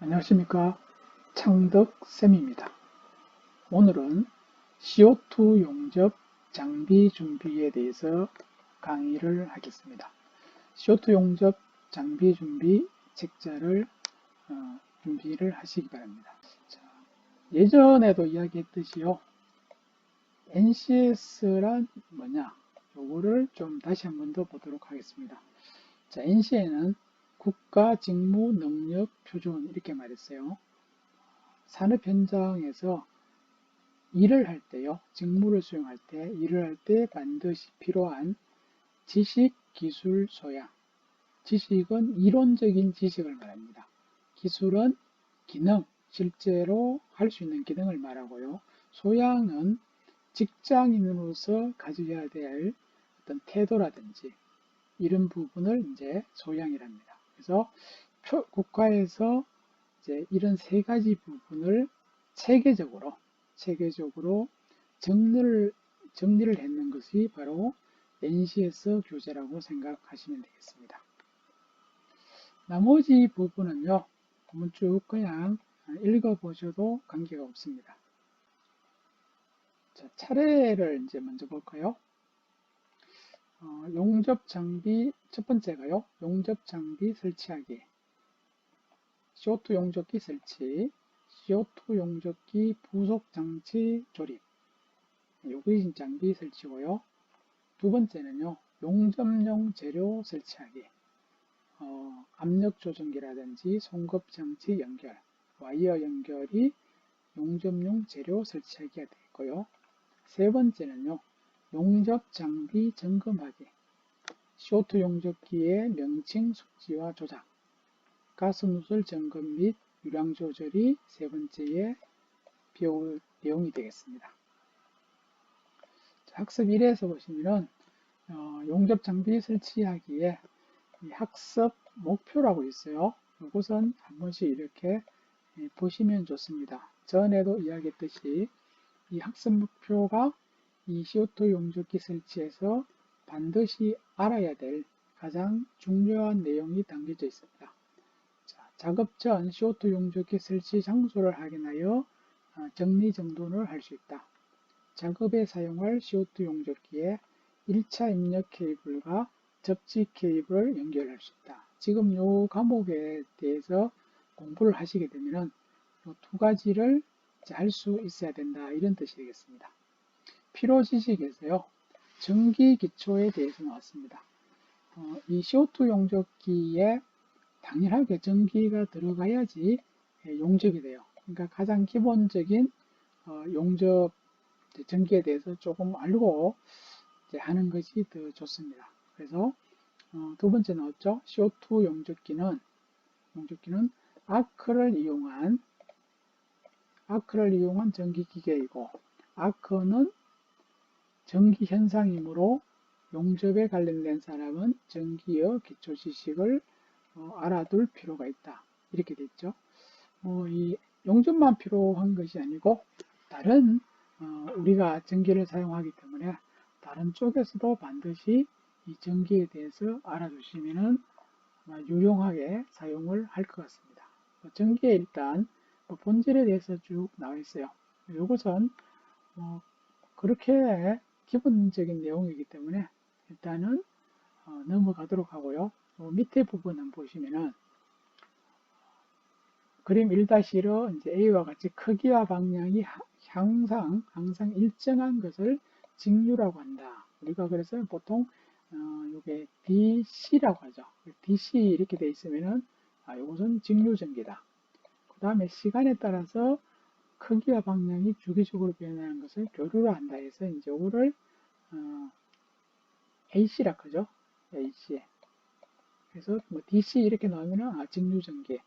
안녕하십니까. 창덕쌤입니다. 오늘은 CO2 용접 장비 준비에 대해서 강의를 하겠습니다. CO2 용접 장비 준비 책자를 준비를 하시기 바랍니다. 자, 예전에도 이야기했듯이요. NCS란 뭐냐? 요거를 좀 다시 한 번 더 보도록 하겠습니다. 자, NC에는 국가 직무 능력 표준 이렇게 말했어요. 산업 현장에서 일을 할 때요, 직무를 수행할 때, 일을 할 때 반드시 필요한 지식, 기술, 소양. 지식은 이론적인 지식을 말합니다. 기술은 기능, 실제로 할 수 있는 기능을 말하고요. 소양은 직장인으로서 가져야 될 어떤 태도라든지 이런 부분을 이제 소양이랍니다. 그래서 국가에서 이제 이런 세 가지 부분을 체계적으로 정리를 했는 것이 바로 NCS 교재라고 생각하시면 되겠습니다. 나머지 부분은요, 한번 쭉 그냥 읽어보셔도 관계가 없습니다. 자, 차례를 이제 먼저 볼까요? 용접 장비, 첫 번째가요, 용접 장비 설치하기. CO2 용접기 설치, CO2 용접기 부속 장치 조립, 요구이신 장비 설치고요. 두 번째는요, 용접용 재료 설치하기, 압력 조정기라든지 송급 장치 연결, 와이어 연결이 용접용 재료 설치하기가 되겠고요. 세 번째는요, 용접 장비 점검하기, CO2 용접기의 명칭 숙지와 조작, 가스누설 점검 및 유량 조절이 세 번째에 배울 내용이 되겠습니다. 학습 1에서 보시면 용접 장비 설치하기에 학습 목표라고 있어요. 이것은 한 번씩 이렇게 보시면 좋습니다. 전에도 이야기했듯이 이 학습 목표가 이 CO2 용접기 설치에서 반드시 알아야 될 가장 중요한 내용이 담겨져 있습니다. 자, 작업 전 CO2 용접기 설치 장소를 확인하여 정리정돈을 할 수 있다. 작업에 사용할 CO2 용접기에 1차 입력 케이블과 접지 케이블을 연결할 수 있다. 지금 이 과목에 대해서 공부를 하시게 되면 이 두 가지를 할 수 있어야 된다. 이런 뜻이 되겠습니다. 필요 지식에서요, 전기 기초에 대해서 나왔습니다. 이 CO2 용접기에 당연하게 전기가 들어가야지 용접이 돼요. 그러니까 가장 기본적인 용접 전기에 대해서 조금 알고 하는 것이 더 좋습니다. 그래서 두 번째 나왔죠. CO2 용접기는 아크를 이용한 전기기계이고, 아크는 전기 현상이므로 용접에 관련된 사람은 전기의 기초 지식을 알아둘 필요가 있다. 이렇게 됐죠. 이 용접만 필요한 것이 아니고 다른 우리가 전기를 사용하기 때문에 다른 쪽에서도 반드시 이 전기에 대해서 알아두시면 유용하게 사용을 할 것 같습니다. 전기에 일단 본질에 대해서 쭉 나와 있어요. 이것은 그렇게 기본적인 내용이기 때문에 일단은 넘어가도록 하고요. 밑에 부분을 보시면은 그림 1-1로 이제 A와 같이 크기와 방향이 항상 일정한 것을 직류라고 한다. 우리가 그래서 보통 이게 DC라고 하죠. DC 이렇게 돼 있으면은 이것은 직류전기다. 그 다음에 시간에 따라서 크기와 방향이 주기적으로 변하는 것을 교류로 한다 해서 이제 이거를 AC라 하죠. AC. 그래서 뭐 DC 이렇게 나오면은 직류전기.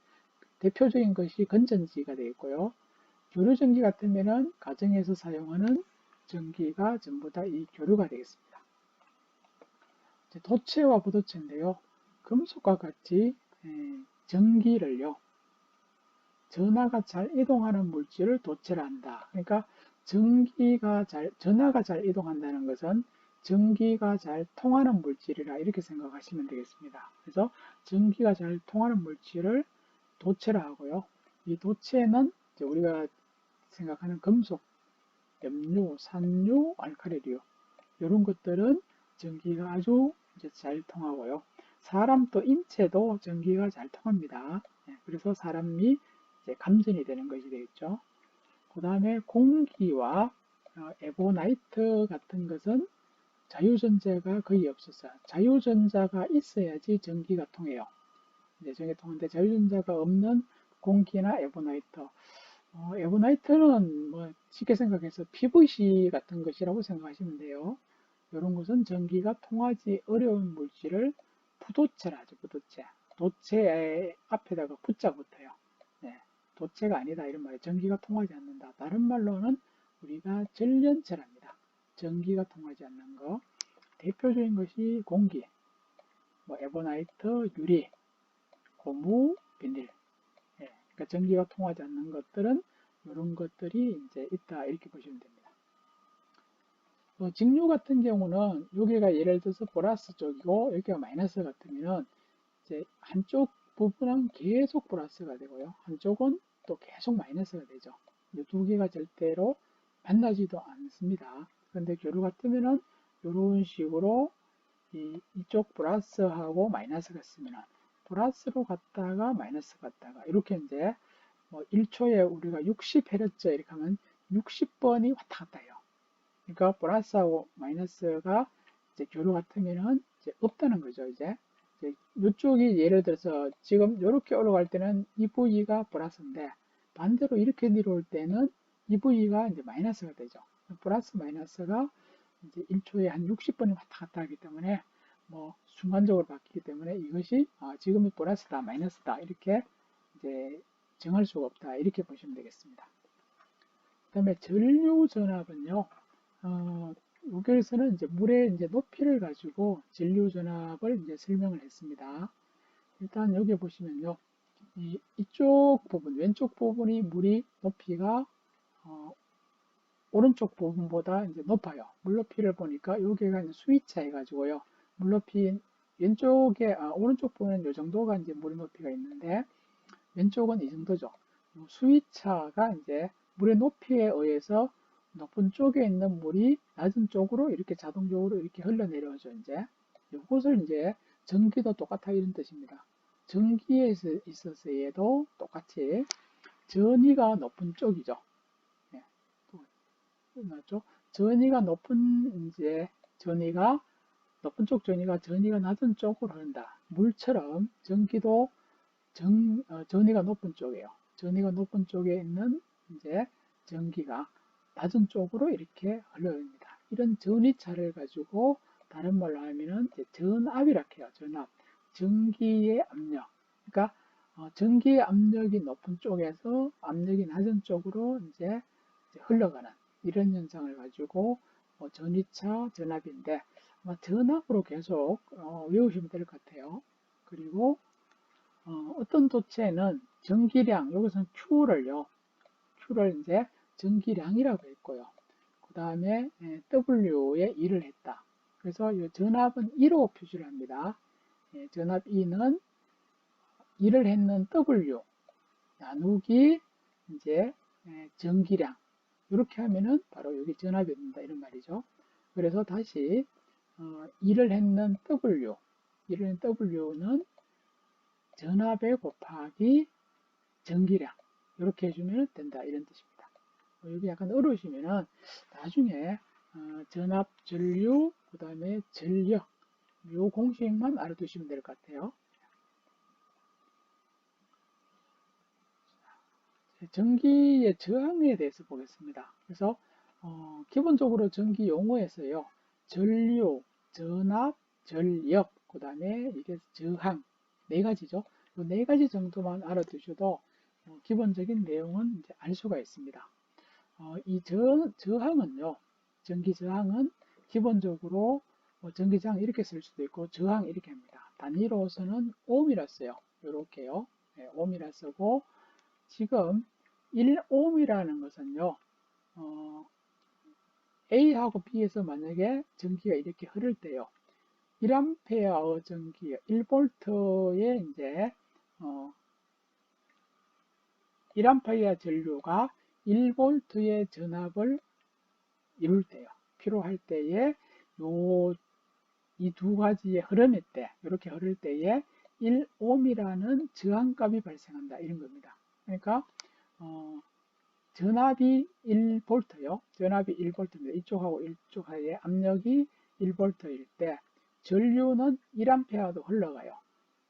대표적인 것이 건전지가 되겠고요. 교류전기 같으면은 가정에서 사용하는 전기가 전부 다 이 교류가 되겠습니다. 도체와 부도체인데요. 금속과 같이 전기를요, 전하가 잘 이동하는 물질을 도체라 한다. 그러니까 전하가 잘 이동한다는 것은 전기가 잘 통하는 물질이라 이렇게 생각하시면 되겠습니다. 그래서 전기가 잘 통하는 물질을 도체라 하고요. 이 도체는 이제 우리가 생각하는 금속, 염료, 산유, 알칼리류 이런 것들은 전기가 아주 이제 잘 통하고요. 사람 또 인체도 전기가 잘 통합니다. 그래서 사람이 이제 감전이 되는 것이 되겠죠. 그 다음에 공기와 에보나이트 같은 것은 자유전자가 거의 없었어요. 자유전자가 있어야지 전기가 통해요. 전기가 통하는데 자유전자가 없는 공기나 에보나이트. 에보나이트는 뭐 쉽게 생각해서 PVC 같은 것이라고 생각하시면 돼요. 이런 것은 전기가 통하지 어려운 물질을 부도체라 하죠. 부도체. 도체 앞에다가 부자 붙어요. 네, 도체가 아니다 이런 말이에요. 전기가 통하지 않는다. 다른 말로는 우리가 전련체랍니다. 전기가 통하지 않는 거. 대표적인 것이 공기, 뭐 에보나이트, 유리, 고무, 비닐. 그러니까 전기가 통하지 않는 것들은 이런 것들이 이제 있다 이렇게 보시면 됩니다. 직류 같은 경우는 여기가 예를 들어서 플러스 쪽이고 여기가 마이너스 같으면 이제 한쪽 부분은 계속 플러스가 되고요. 한쪽은 또 계속 마이너스가 되죠. 이 두 개가 절대로 만나지도 않습니다. 그런데 교류 같으면은 이런 식으로 이쪽 플러스하고 마이너스가 있으면은 플러스로 갔다가 마이너스 갔다가 이렇게 이제 뭐 1초에 우리가 60Hz 이렇게 하면 60번이 왔다 갔다 해요. 그러니까 플러스하고 마이너스가 이제 교류 같으면은 이제 없다는 거죠. 이제 이쪽이 예를 들어서 지금 이렇게 올라갈 때는 이 V가 플러스인데 반대로 이렇게 내려올 때는 이 V가 이제 마이너스가 되죠. 플러스 마이너스가 이제 1초에 한 60번이 왔다 갔다 하기 때문에 뭐 순간적으로 바뀌기 때문에 이것이 지금이 플러스다 마이너스다 이렇게 이제 정할 수가 없다 이렇게 보시면 되겠습니다. 그 다음에 전류 전압은요. 여기에서는 이제 물의 이제 높이를 가지고 전류 전압을 이제 설명을 했습니다. 일단 여기 보시면요. 이쪽 부분, 왼쪽 부분이 물이 높이가 오른쪽 부분보다 이제 높아요. 물높이를 보니까 여기가 이제 수위차 해가지고요. 물높이 왼쪽에 오른쪽 부분은 이 정도가 이제 물 높이가 있는데 왼쪽은 이 정도죠. 수위차가 이제 물의 높이에 의해서 높은 쪽에 있는 물이 낮은 쪽으로 이렇게 자동적으로 이렇게 흘러내려오죠. 이제 이것을 이제 전기도 똑같아 이런 뜻입니다. 전기에 있어서에도 똑같이 전위가 높은 쪽이죠. 네, 맞죠? 전위가 높은 이제 전위가 높은 쪽 전위가 낮은 쪽으로 흐른다. 물처럼 전기도 전위가 높은 쪽이에요. 전위가 높은 쪽에 있는 이제 전기가 낮은 쪽으로 이렇게 흘러갑니다. 이런 전위차를 가지고 다른 말로 하면은 전압이라 해요. 전압. 전기의 압력. 그러니까 전기의 압력이 높은 쪽에서 압력이 낮은 쪽으로 이제 흘러가는 이런 현상을 가지고 전위차, 전압인데 전압으로 계속 외우시면 될 것 같아요. 그리고 어떤 도체는 전기량, 여기서는 Q를 이제 전기량이라고 했고요. 그 다음에 W에 2를 했다. 그래서 이 전압은 2로 표시를 합니다. 전압 2는 2를 했는 W 나누기 이제 전기량 이렇게 하면은 바로 여기 전압이 된다 이런 말이죠. 그래서 다시 2를 했는 W는 전압에 곱하기 전기량 이렇게 해주면 된다 이런 뜻입니다. 여기 약간 어려우시면은 나중에 전압, 전류, 그 다음에 전력 요 공식만 알아두시면 될 것 같아요. 전기의 저항에 대해서 보겠습니다. 그래서 기본적으로 전기 용어에서요. 전류, 전압, 전력, 그 다음에 이게 저항 네 가지죠. 이 네 가지 정도만 알아두셔도 기본적인 내용은 이제 알 수가 있습니다. 이 저항은요. 전기 저항은 기본적으로 전기 저항 이렇게 쓸 수도 있고 저항 이렇게 합니다. 단위로서는 옴이라 써요. 이렇게요. 네, 옴이라 쓰고 지금 1옴이라는 것은요. A하고 B에서 만약에 전기가 이렇게 흐를 때요. 1A 전기, 1V에 이제 1A 전류가 1V의 전압을 이룰 때요. 필요할 때에 이 두 가지의 흐름일 때, 이렇게 흐를 때에 1옴이라는 저항값이 발생한다. 이런 겁니다. 그러니까 전압이 1V요. 전압이 1V입니다. 이쪽하고 이쪽 사이에 압력이 1V일 때 전류는 1A도 흘러가요.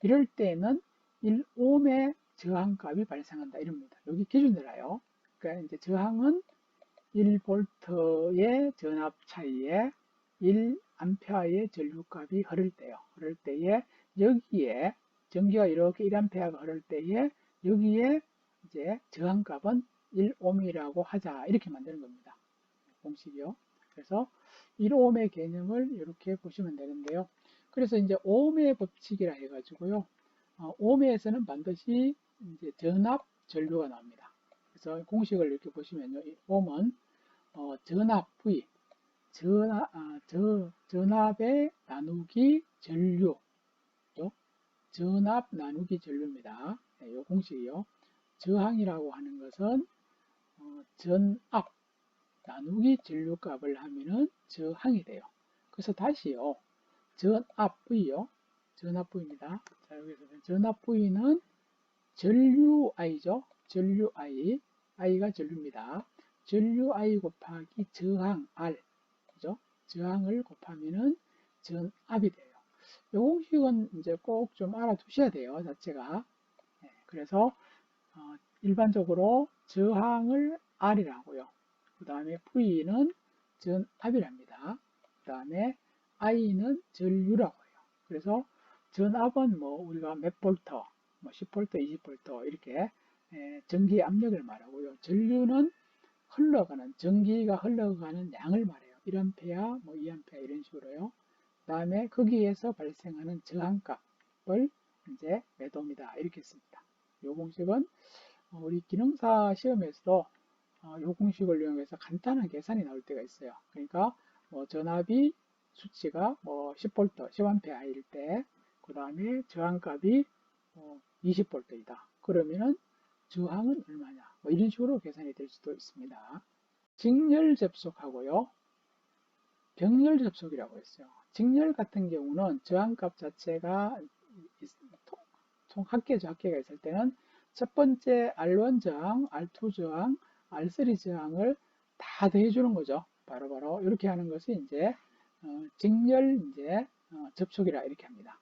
이럴 때는 1옴의 저항값이 발생한다. 이럽니다. 여기 기준이라요. 그러니까 이제 저항은 1V의 전압 차이에 1A의 전류값이 흐를 때요. 흐를 때에 여기에 전기가 이렇게 1A가 흐를 때에 여기에 이제 저항값은 1옴이라고 하자. 이렇게 만드는 겁니다. 공식이요. 그래서 1옴의 개념을 이렇게 보시면 되는데요. 그래서 이제 옴의 법칙이라 해가지고요. 옴에서는 반드시 이제 전압 전류가 나옵니다. 그래서 공식을 이렇게 보시면요. 이 옴은 전압 V, 전압의 나누기 전류, 전압 나누기 전류입니다. 네, 이 공식이요. 저항이라고 하는 것은 전압 나누기 전류값을 하면은 저항이 돼요. 그래서 다시요. 전압 V요. 전압 V입니다. 자, 여기서 전압 V는 전류 I죠. 전류 I. I가 전류입니다. 전류 I 곱하기 저항 R. 그죠? 저항을 곱하면은 전압이 돼요. 이 공식은 이제 꼭 좀 알아두셔야 돼요. 자체가. 네, 그래서 일반적으로 저항을 R이라고요. 그 다음에 V는 전압이랍니다. 그 다음에 I는 전류라고 해요. 그래서 전압은 뭐 우리가 몇 볼트, 뭐 10볼트, 20볼트 이렇게 전기의 압력을 말하고요. 전류는 흘러가는 전기가 흘러가는 양을 말해요. 1A, 뭐 2A 이런 식으로요. 그 다음에 거기에서 발생하는 저항값을 이제 몇 옴이다 이렇게 씁니다. 이 공식은 우리 기능사 시험에서도 이 공식을 이용해서 간단한 계산이 나올 때가 있어요. 그러니까 뭐 전압이 수치가 뭐 10V, 10A일 때, 그 다음에 저항값이 20V이다. 그러면은 저항은 얼마냐? 뭐 이런 식으로 계산이 될 수도 있습니다. 직렬 접속하고요. 병렬 접속이라고 했어요. 직렬 같은 경우는 저항값 자체가 총 합계죠. 합계가 있을 때는 첫 번째 R1 저항, R2 저항, R3 저항을 다 더해주는 거죠. 바로바로 이렇게 하는 것이 이제 직렬 이제 접속이라 이렇게 합니다.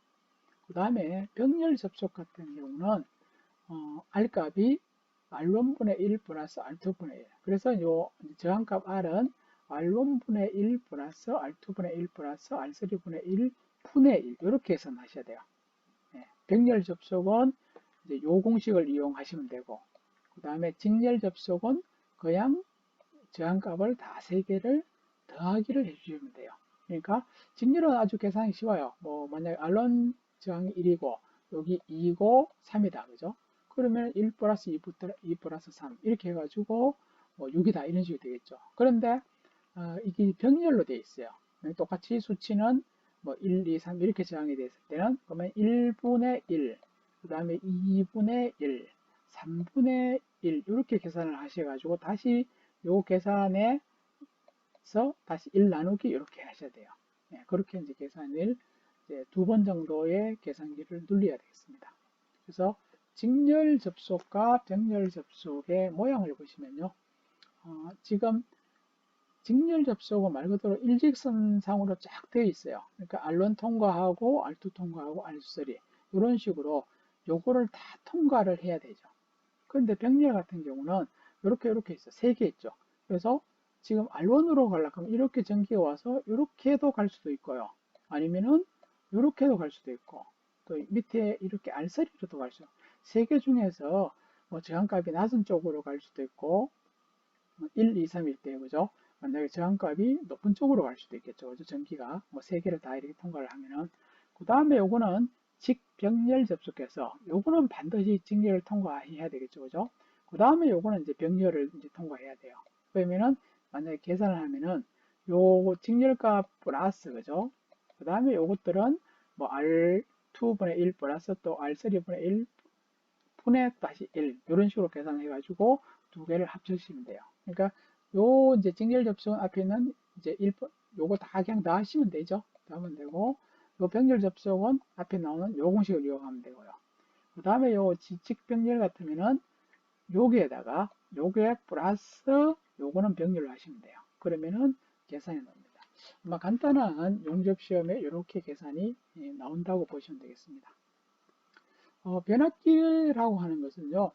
그 다음에 병렬 접속 같은 경우는 R값이 R1분의 1 플러스 R2분의 1. 그래서 요 저항값 R은 R1분의 1 플러스 R2분의 1 플러스 R3분의 1 분의 1 이렇게 해서 하셔야 돼요. 네. 병렬 접속은 이제 요 공식을 이용하시면 되고, 그 다음에 직렬 접속은 그냥 저항값을 다 3개를 더하기를 해주시면 돼요. 그러니까 직렬은 아주 계산이 쉬워요. 뭐 만약에 R1 저항이 1이고 여기 2고 3이다. 그죠? 그러면 1 플러스 2 플러스 3 이렇게 해가지고 뭐 6이다 이런 식이 되겠죠. 그런데 이게 병렬로 되어 있어요. 똑같이 수치는 뭐 1, 2, 3 이렇게 저항이 되어 있을 때는 그러면 1분의 1, 그 다음에 2분의 1, 3분의 1 이렇게 계산을 하셔가지고 다시 요 계산에서 다시 1 나누기 이렇게 하셔야 돼요. 네, 그렇게 이제 계산을 두 번 정도의 계산기를 눌려야 되겠습니다. 그래서 직렬 접속과 병렬 접속의 모양을 보시면요. 지금 직렬 접속은 말 그대로 일직선상으로 쫙 되어 있어요. 그러니까 R1 통과하고 R2 통과하고 R3 이런 식으로 요거를 다 통과를 해야 되죠. 그런데 병렬 같은 경우는 이렇게 있어. 3개 있죠. 그래서 지금 R1으로 가려고 하면 이렇게 전기가 와서 이렇게도 갈 수도 있고요. 아니면은 이렇게도 갈 수도 있고 또 밑에 이렇게 R3로도 갈 수 있고 3개 중에서 뭐 저항값이 낮은 쪽으로 갈 수도 있고 1, 2, 3일 때 그죠? 만약에 저항값이 높은 쪽으로 갈 수도 있겠죠. 그죠? 전기가 뭐 3개를 다 이렇게 통과를 하면은 그 다음에 요거는 직병렬 접속해서 요거는 반드시 직렬을 통과해야 되겠죠. 그죠? 그 다음에 요거는 이제 병렬을 이제 통과해야 돼요. 그러면은 만약에 계산을 하면은 요 직렬값 플러스 그죠? 그 다음에 요것들은 뭐 R2분의 1 플러스 또 R3분의 1 분의 다시 1 이런 식으로 계산해 가지고 두 개를 합쳐주시면 돼요. 그러니까 요 이제 직렬 접속은 앞에 있는 이제 1번 요거 다 그냥 다 하시면 되죠. 다 하면 되고 요 병렬 접속은 앞에 나오는 요 공식을 이용하면 되고요. 그 다음에 요 지직 병렬 같으면은 여기에다가 요게 플러스 요거는 병렬로 하시면 돼요. 그러면은 계산이 나옵니다. 아마 간단한 용접 시험에 이렇게 계산이 나온다고 보시면 되겠습니다. 변압기라고 하는 것은요,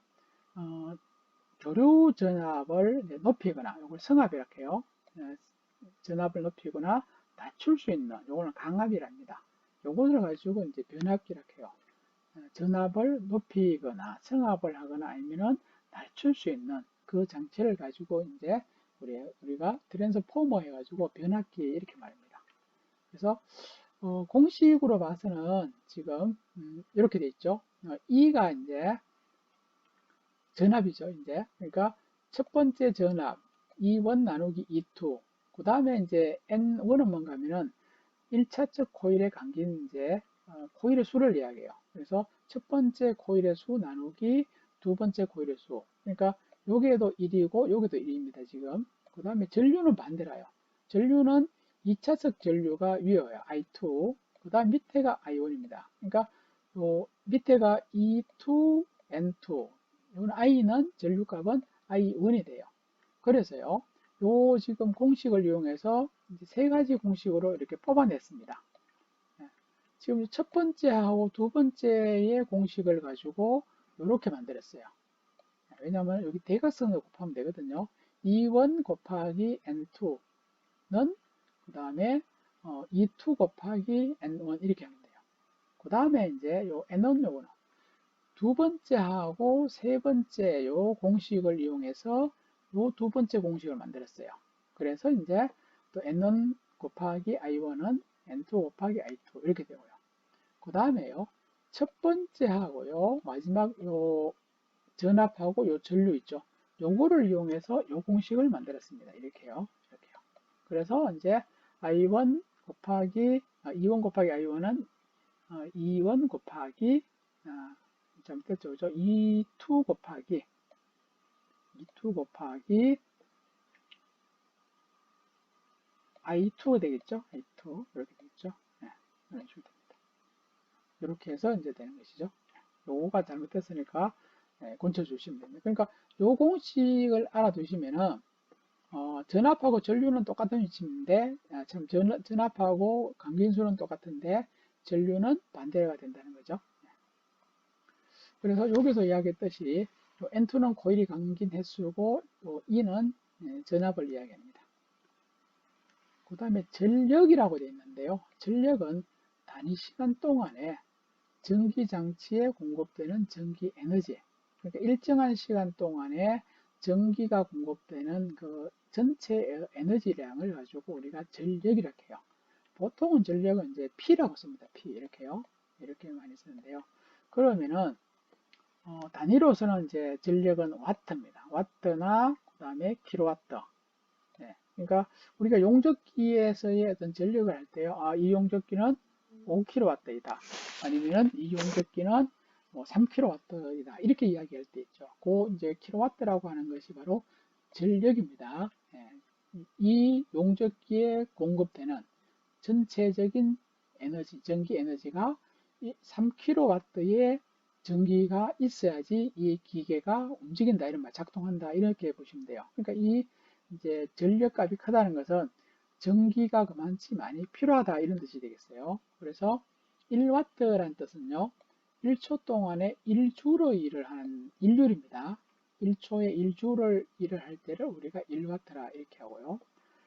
교류 전압을 높이거나, 이걸 성압이라고 해요. 전압을 높이거나 낮출 수 있는, 요거는 강압이랍니다. 요것을 가지고 이제 변압기라고 해요. 전압을 높이거나 성압을 하거나 아니면은 낮출 수 있는 그 장치를 가지고 이제 우리가 트랜스포머 해가지고 변압기 이렇게 말합니다. 그래서 공식으로 봐서는 지금 이렇게 돼 있죠. E가 이제 전압이죠. 이제 그러니까 첫 번째 전압 E1 나누기 E2. 그 다음에 이제 N1은 뭔가 하면은 1차적 코일에 감긴 이제 코일의 수를 이야기해요. 그래서 첫 번째 코일의 수 나누기 두 번째 코일의 수. 그러니까 여기에도 1이고 여기도 1입니다. 지금. 그 다음에 전류는 반대라요. 전류는 2차적 전류가 위에요. I2. 그 다음 밑에가 I1입니다. 그러니까 요 밑에가 E2, N2. 이건 I는 전류값은 I1이 돼요. 그래서요. 요 지금 공식을 이용해서 이제 세 가지 공식으로 이렇게 뽑아냈습니다. 지금 첫 번째하고 두 번째의 공식을 가지고 이렇게 만들었어요. 왜냐하면 여기 대각선으로 곱하면 되거든요. E1 곱하기 N2는 그 다음에 E2 곱하기 N1 이렇게 하면 돼요. 그 다음에 이제 요 N1 요거는 두 번째하고 세 번째 요 공식을 이용해서 요 두 번째 공식을 만들었어요. 그래서 이제 또 N1 곱하기 I1은 N2 곱하기 I2 이렇게 되고요. 그 다음에요. 첫 번째하고요. 마지막 요 전압하고 요 전류 있죠. 요거를 이용해서 요 공식을 만들었습니다. 이렇게요. 이렇게요. 그래서 이제 I1 곱하기 E1 곱하기 I1은 E1 곱하기 잘못됐죠. 그죠? E2 곱하기 I2가 되겠죠? I2 이렇게 되겠죠? 네, 이런 식으로 됩니다. 이렇게 해서 이제 되는 것이죠. 요거가 잘못됐으니까 고쳐주시면 됩니다. 그러니까 요 공식을 알아두시면은 전압하고 전류는 똑같은 위치인데 참 전압하고 감긴수는 똑같은데 전류는 반대가 된다는 거죠. 그래서 여기서 이야기했듯이 N2는 코일이 감긴 횟수고 E는 전압을 이야기합니다. 그 다음에 전력이라고 되어 있는데요. 전력은 단위 시간 동안에 전기장치에 공급되는 전기 에너지, 그러니까 일정한 시간 동안에 전기가 공급되는 그 전체 에너지량을 가지고 우리가 전력이라고 해요. 보통은 전력은 이제 P라고 씁니다. P 이렇게요. 이렇게 많이 쓰는데요. 그러면은 단위로서는 이제 전력은 와트입니다. 와트나 그 다음에 킬로와트. 네. 그러니까 우리가 용접기에서의 어떤 전력을 할 때요. 이 용접기는 5kW이다. 아니면 이 용접기는 뭐 3kW이다. 이렇게 이야기할 때 있죠. 그 이제 킬로와트라고 하는 것이 바로 전력입니다. 네. 이 용접기에 공급되는 전체적인 에너지, 전기 에너지가 3kW의 전기가 있어야지 이 기계가 움직인다, 이런 말, 작동한다, 이렇게 보시면 돼요. 그러니까 이 이제 전력값이 크다는 것은 전기가 그만치 많이 필요하다, 이런 뜻이 되겠어요. 그래서 1W라는 뜻은요, 1초 동안에 1주로 일을 하는 일률입니다. 1초에 1주를 일을 할 때를 우리가 1W라 이렇게 하고요.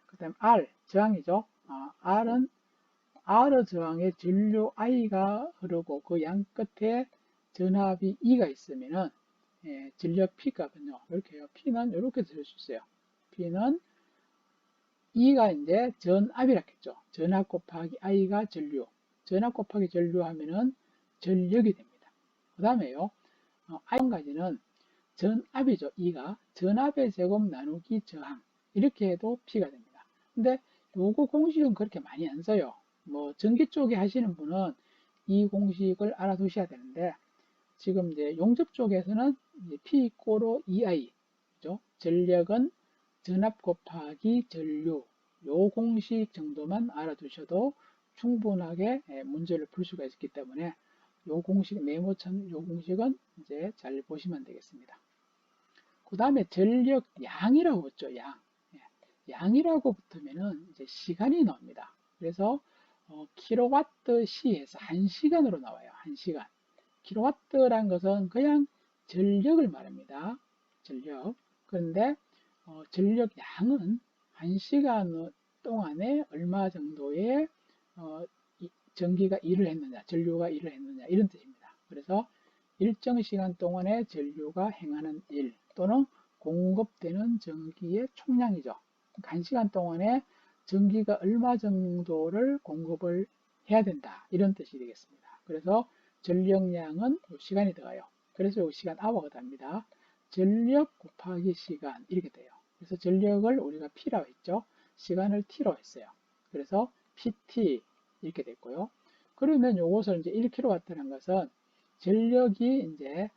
그 다음 R, 저항이죠. R은 R 저항에 전류 I가 흐르고 그 양 끝에 전압이 E가 있으면은 전력 P 값은요, 이렇게 해요. P는 이렇게 쓸 수 있어요. P는 E가 이제 전압이라 했죠. 전압 곱하기 I가 전류. 전압 곱하기 전류 하면은 전력이 됩니다. 그 다음에요, I 한 가지는 전압이죠. E가 전압의 제곱 나누기 저항. 이렇게 해도 P가 됩니다. 근데 요거 공식은 그렇게 많이 안 써요. 뭐 전기 쪽에 하시는 분은 이 공식을 알아두셔야 되는데 지금 이제 용접 쪽에서는 P 꼬로 EI, 그죠? 전력은 전압 곱하기 전류, 요 공식 정도만 알아두셔도 충분하게 문제를 풀 수가 있기 때문에 요 공식, 네모천 요 공식은 이제 잘 보시면 되겠습니다. 그 다음에 전력 양이라고 붙죠, 양. 양이라고 붙으면은 이제 시간이 나옵니다. 그래서 킬로와트 시에서 1시간으로 나와요. 1시간. 킬로와트란 것은 그냥 전력을 말합니다. 전력. 그런데 전력 양은 1시간 동안에 얼마 정도의 전기가 일을 했느냐, 전류가 일을 했느냐 이런 뜻입니다. 그래서 일정 시간 동안에 전류가 행하는 일 또는 공급되는 전기의 총량이죠. 1시간 동안에 전기가 얼마 정도를 공급을 해야 된다 이런 뜻이 되겠습니다. 그래서 전력량은 시간이 들어가요. 그래서 이 시간 아워가 됩니다. 전력 곱하기 시간 이렇게 돼요. 그래서 전력을 우리가 P라고 했죠. 시간을 T로 했어요. 그래서 PT 이렇게 됐고요. 그러면 이것을 이제 1kW라는 것은 전력이 이제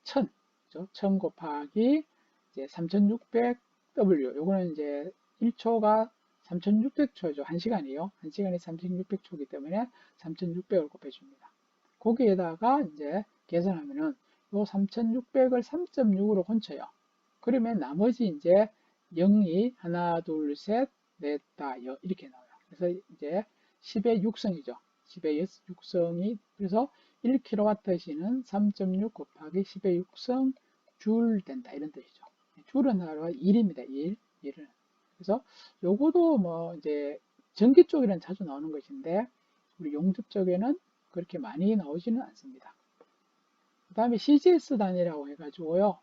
1000, 그죠? 1000 곱하기 이제 3600W. 요거는 이제 1초가 3600초죠. 1시간이요. 1시간이 3600초이기 때문에 3600을 곱해줍니다. 거기에다가 이제 계산하면은 요 3600을 3.6으로 혼쳐요. 그러면 나머지 이제 0이 하나, 둘, 셋, 넷, 다, 이렇게 나와요. 그래서 이제 10의 6성이죠. 10의 6성이, 그래서 1kWh는 3.6 곱하기 10의 6성 줄 된다. 이런 뜻이죠. 줄은 하루가 1입니다. 1을. 그래서 요거도 뭐 이제 전기 쪽에는 자주 나오는 것인데 우리 용접 쪽에는 그렇게 많이 나오지는 않습니다. 그 다음에 CGS 단위라고 해가지고요.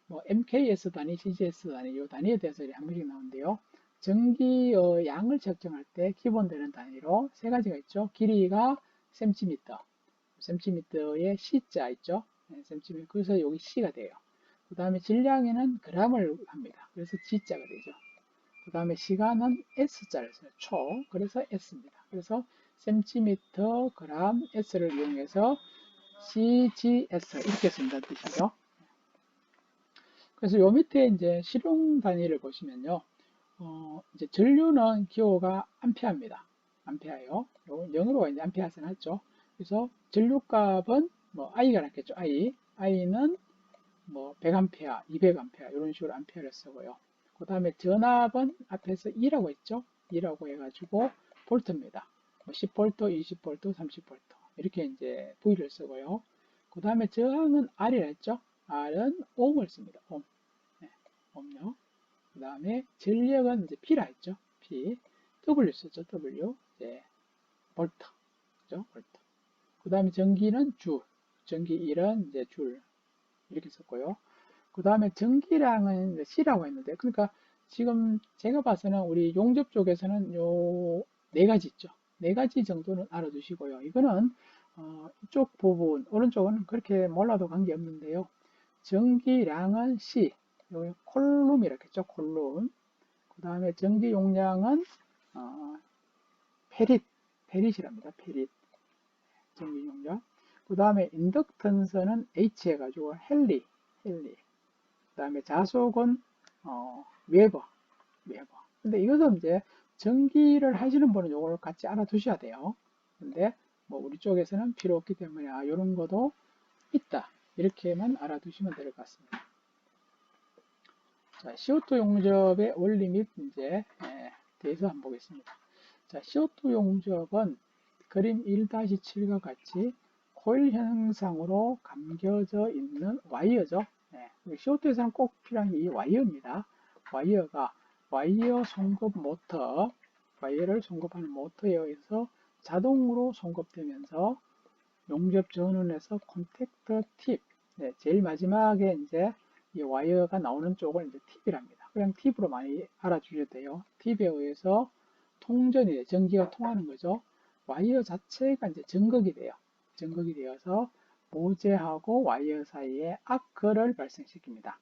뭐 MKS 단위, CGS 단위, 이 단위에 대해서 한 번씩 나오는데요. 전기 양을 측정할 때 기본되는 단위로 세 가지가 있죠. 길이가 cm, cm에 C자 있죠. 네, cm. 그래서 여기 C가 돼요. 그 다음에 질량에는 g을 합니다. 그래서 G자가 되죠. 그 다음에 시간은 S자를 써요. 초. 그래서 S입니다. 그래서 cm, g, S를 이용해서 CGS 이렇게 쓴다는 뜻이죠. 그래서 요 밑에 이제 실용 단위를 보시면요. 이제 전류는 기호가 암페어입니다. 암페어요. 요 0으로 이제 암페어 써놨죠. 그래서 전류값은 뭐 I가 낫겠죠. I는 뭐 100A, 200A 이런 식으로 암페어를 쓰고요. 그 다음에 전압은 앞에서 E라고 했죠. E라고 해가지고 볼트입니다. 뭐 10V, 20V, 30V 이렇게 이제 V를 쓰고요. 그 다음에 저항은 R이라 했죠. R은 ohm을 씁니다. ohm. 네, ohm요. 그 다음에 전력은 이제 P라 했죠. P. W 썼죠. W. 이제 볼트. 그죠? 볼트. 그 다음에 전기는 줄. 전기 1은 이제 줄. 이렇게 썼고요. 그 다음에 전기량은 C라고 했는데, 그러니까 지금 제가 봐서는 우리 용접 쪽에서는 요 네 가지 있죠. 네 가지 정도는 알아두시고요. 이거는 이쪽 부분, 오른쪽은 그렇게 몰라도 관계없는데요. 전기량은 C, 여기 콜룸이라고 했죠. 콜룸. 그 다음에 전기 용량은 페릿, 페릿이랍니다. 페릿. 전기 용량. 그 다음에 인덕턴스는 H 해가지고 헨리. 그 다음에 자속은 웨버. 근데 이것은 이제 전기를 하시는 분은 이걸 같이 알아두셔야 돼요. 근데 뭐 우리 쪽에서는 필요 없기 때문에 이런 것도 있다. 이렇게만 알아두시면 될 것 같습니다. 자, CO2 용접의 원리 및 이제 대해서 한번 보겠습니다. 자, CO2 용접은 그림 1-7과 같이 코일 형상으로 감겨져 있는 와이어죠. CO2에서는 꼭 필요한 게 이 와이어입니다. 와이어가 와이어 송급 모터, 와이어를 송급하는 모터에 의해서 자동으로 송급되면서 용접 전원에서 콘택터 팁, 제일 마지막에 이제 이 와이어가 나오는 쪽을 이제 팁이랍니다. 그냥 팁으로 많이 알아주셔도 돼요. 팁에 의해서 통전이 돼요. 전기가 통하는 거죠. 와이어 자체가 이제 전극이 돼요. 전극이 되어서 모재하고 와이어 사이에 아크를 발생시킵니다.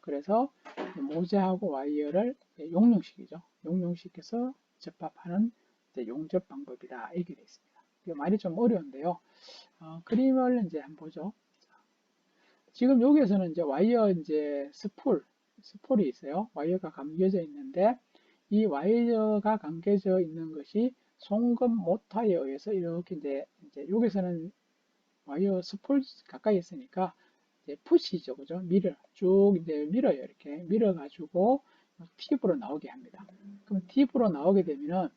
그래서 모재하고 와이어를 용융시키죠. 용융시켜서 접합하는 용접 방법이다. 이렇게 되어 있습니다. 말이 좀 어려운데요. 그림을 이제 한번 보죠. 지금 여기에서는 이제 와이어 이제 스풀이 있어요. 와이어가 감겨져 있는데 이 와이어가 감겨져 있는 것이 송금 모터에 의해서 이렇게 이제 여기서는 와이어 스풀 가까이 있으니까 이제 푸시죠, 그죠? 쭉 이제 밀어요. 이렇게 밀어가지고 팁으로 나오게 합니다. 그럼 팁으로 나오게 되면은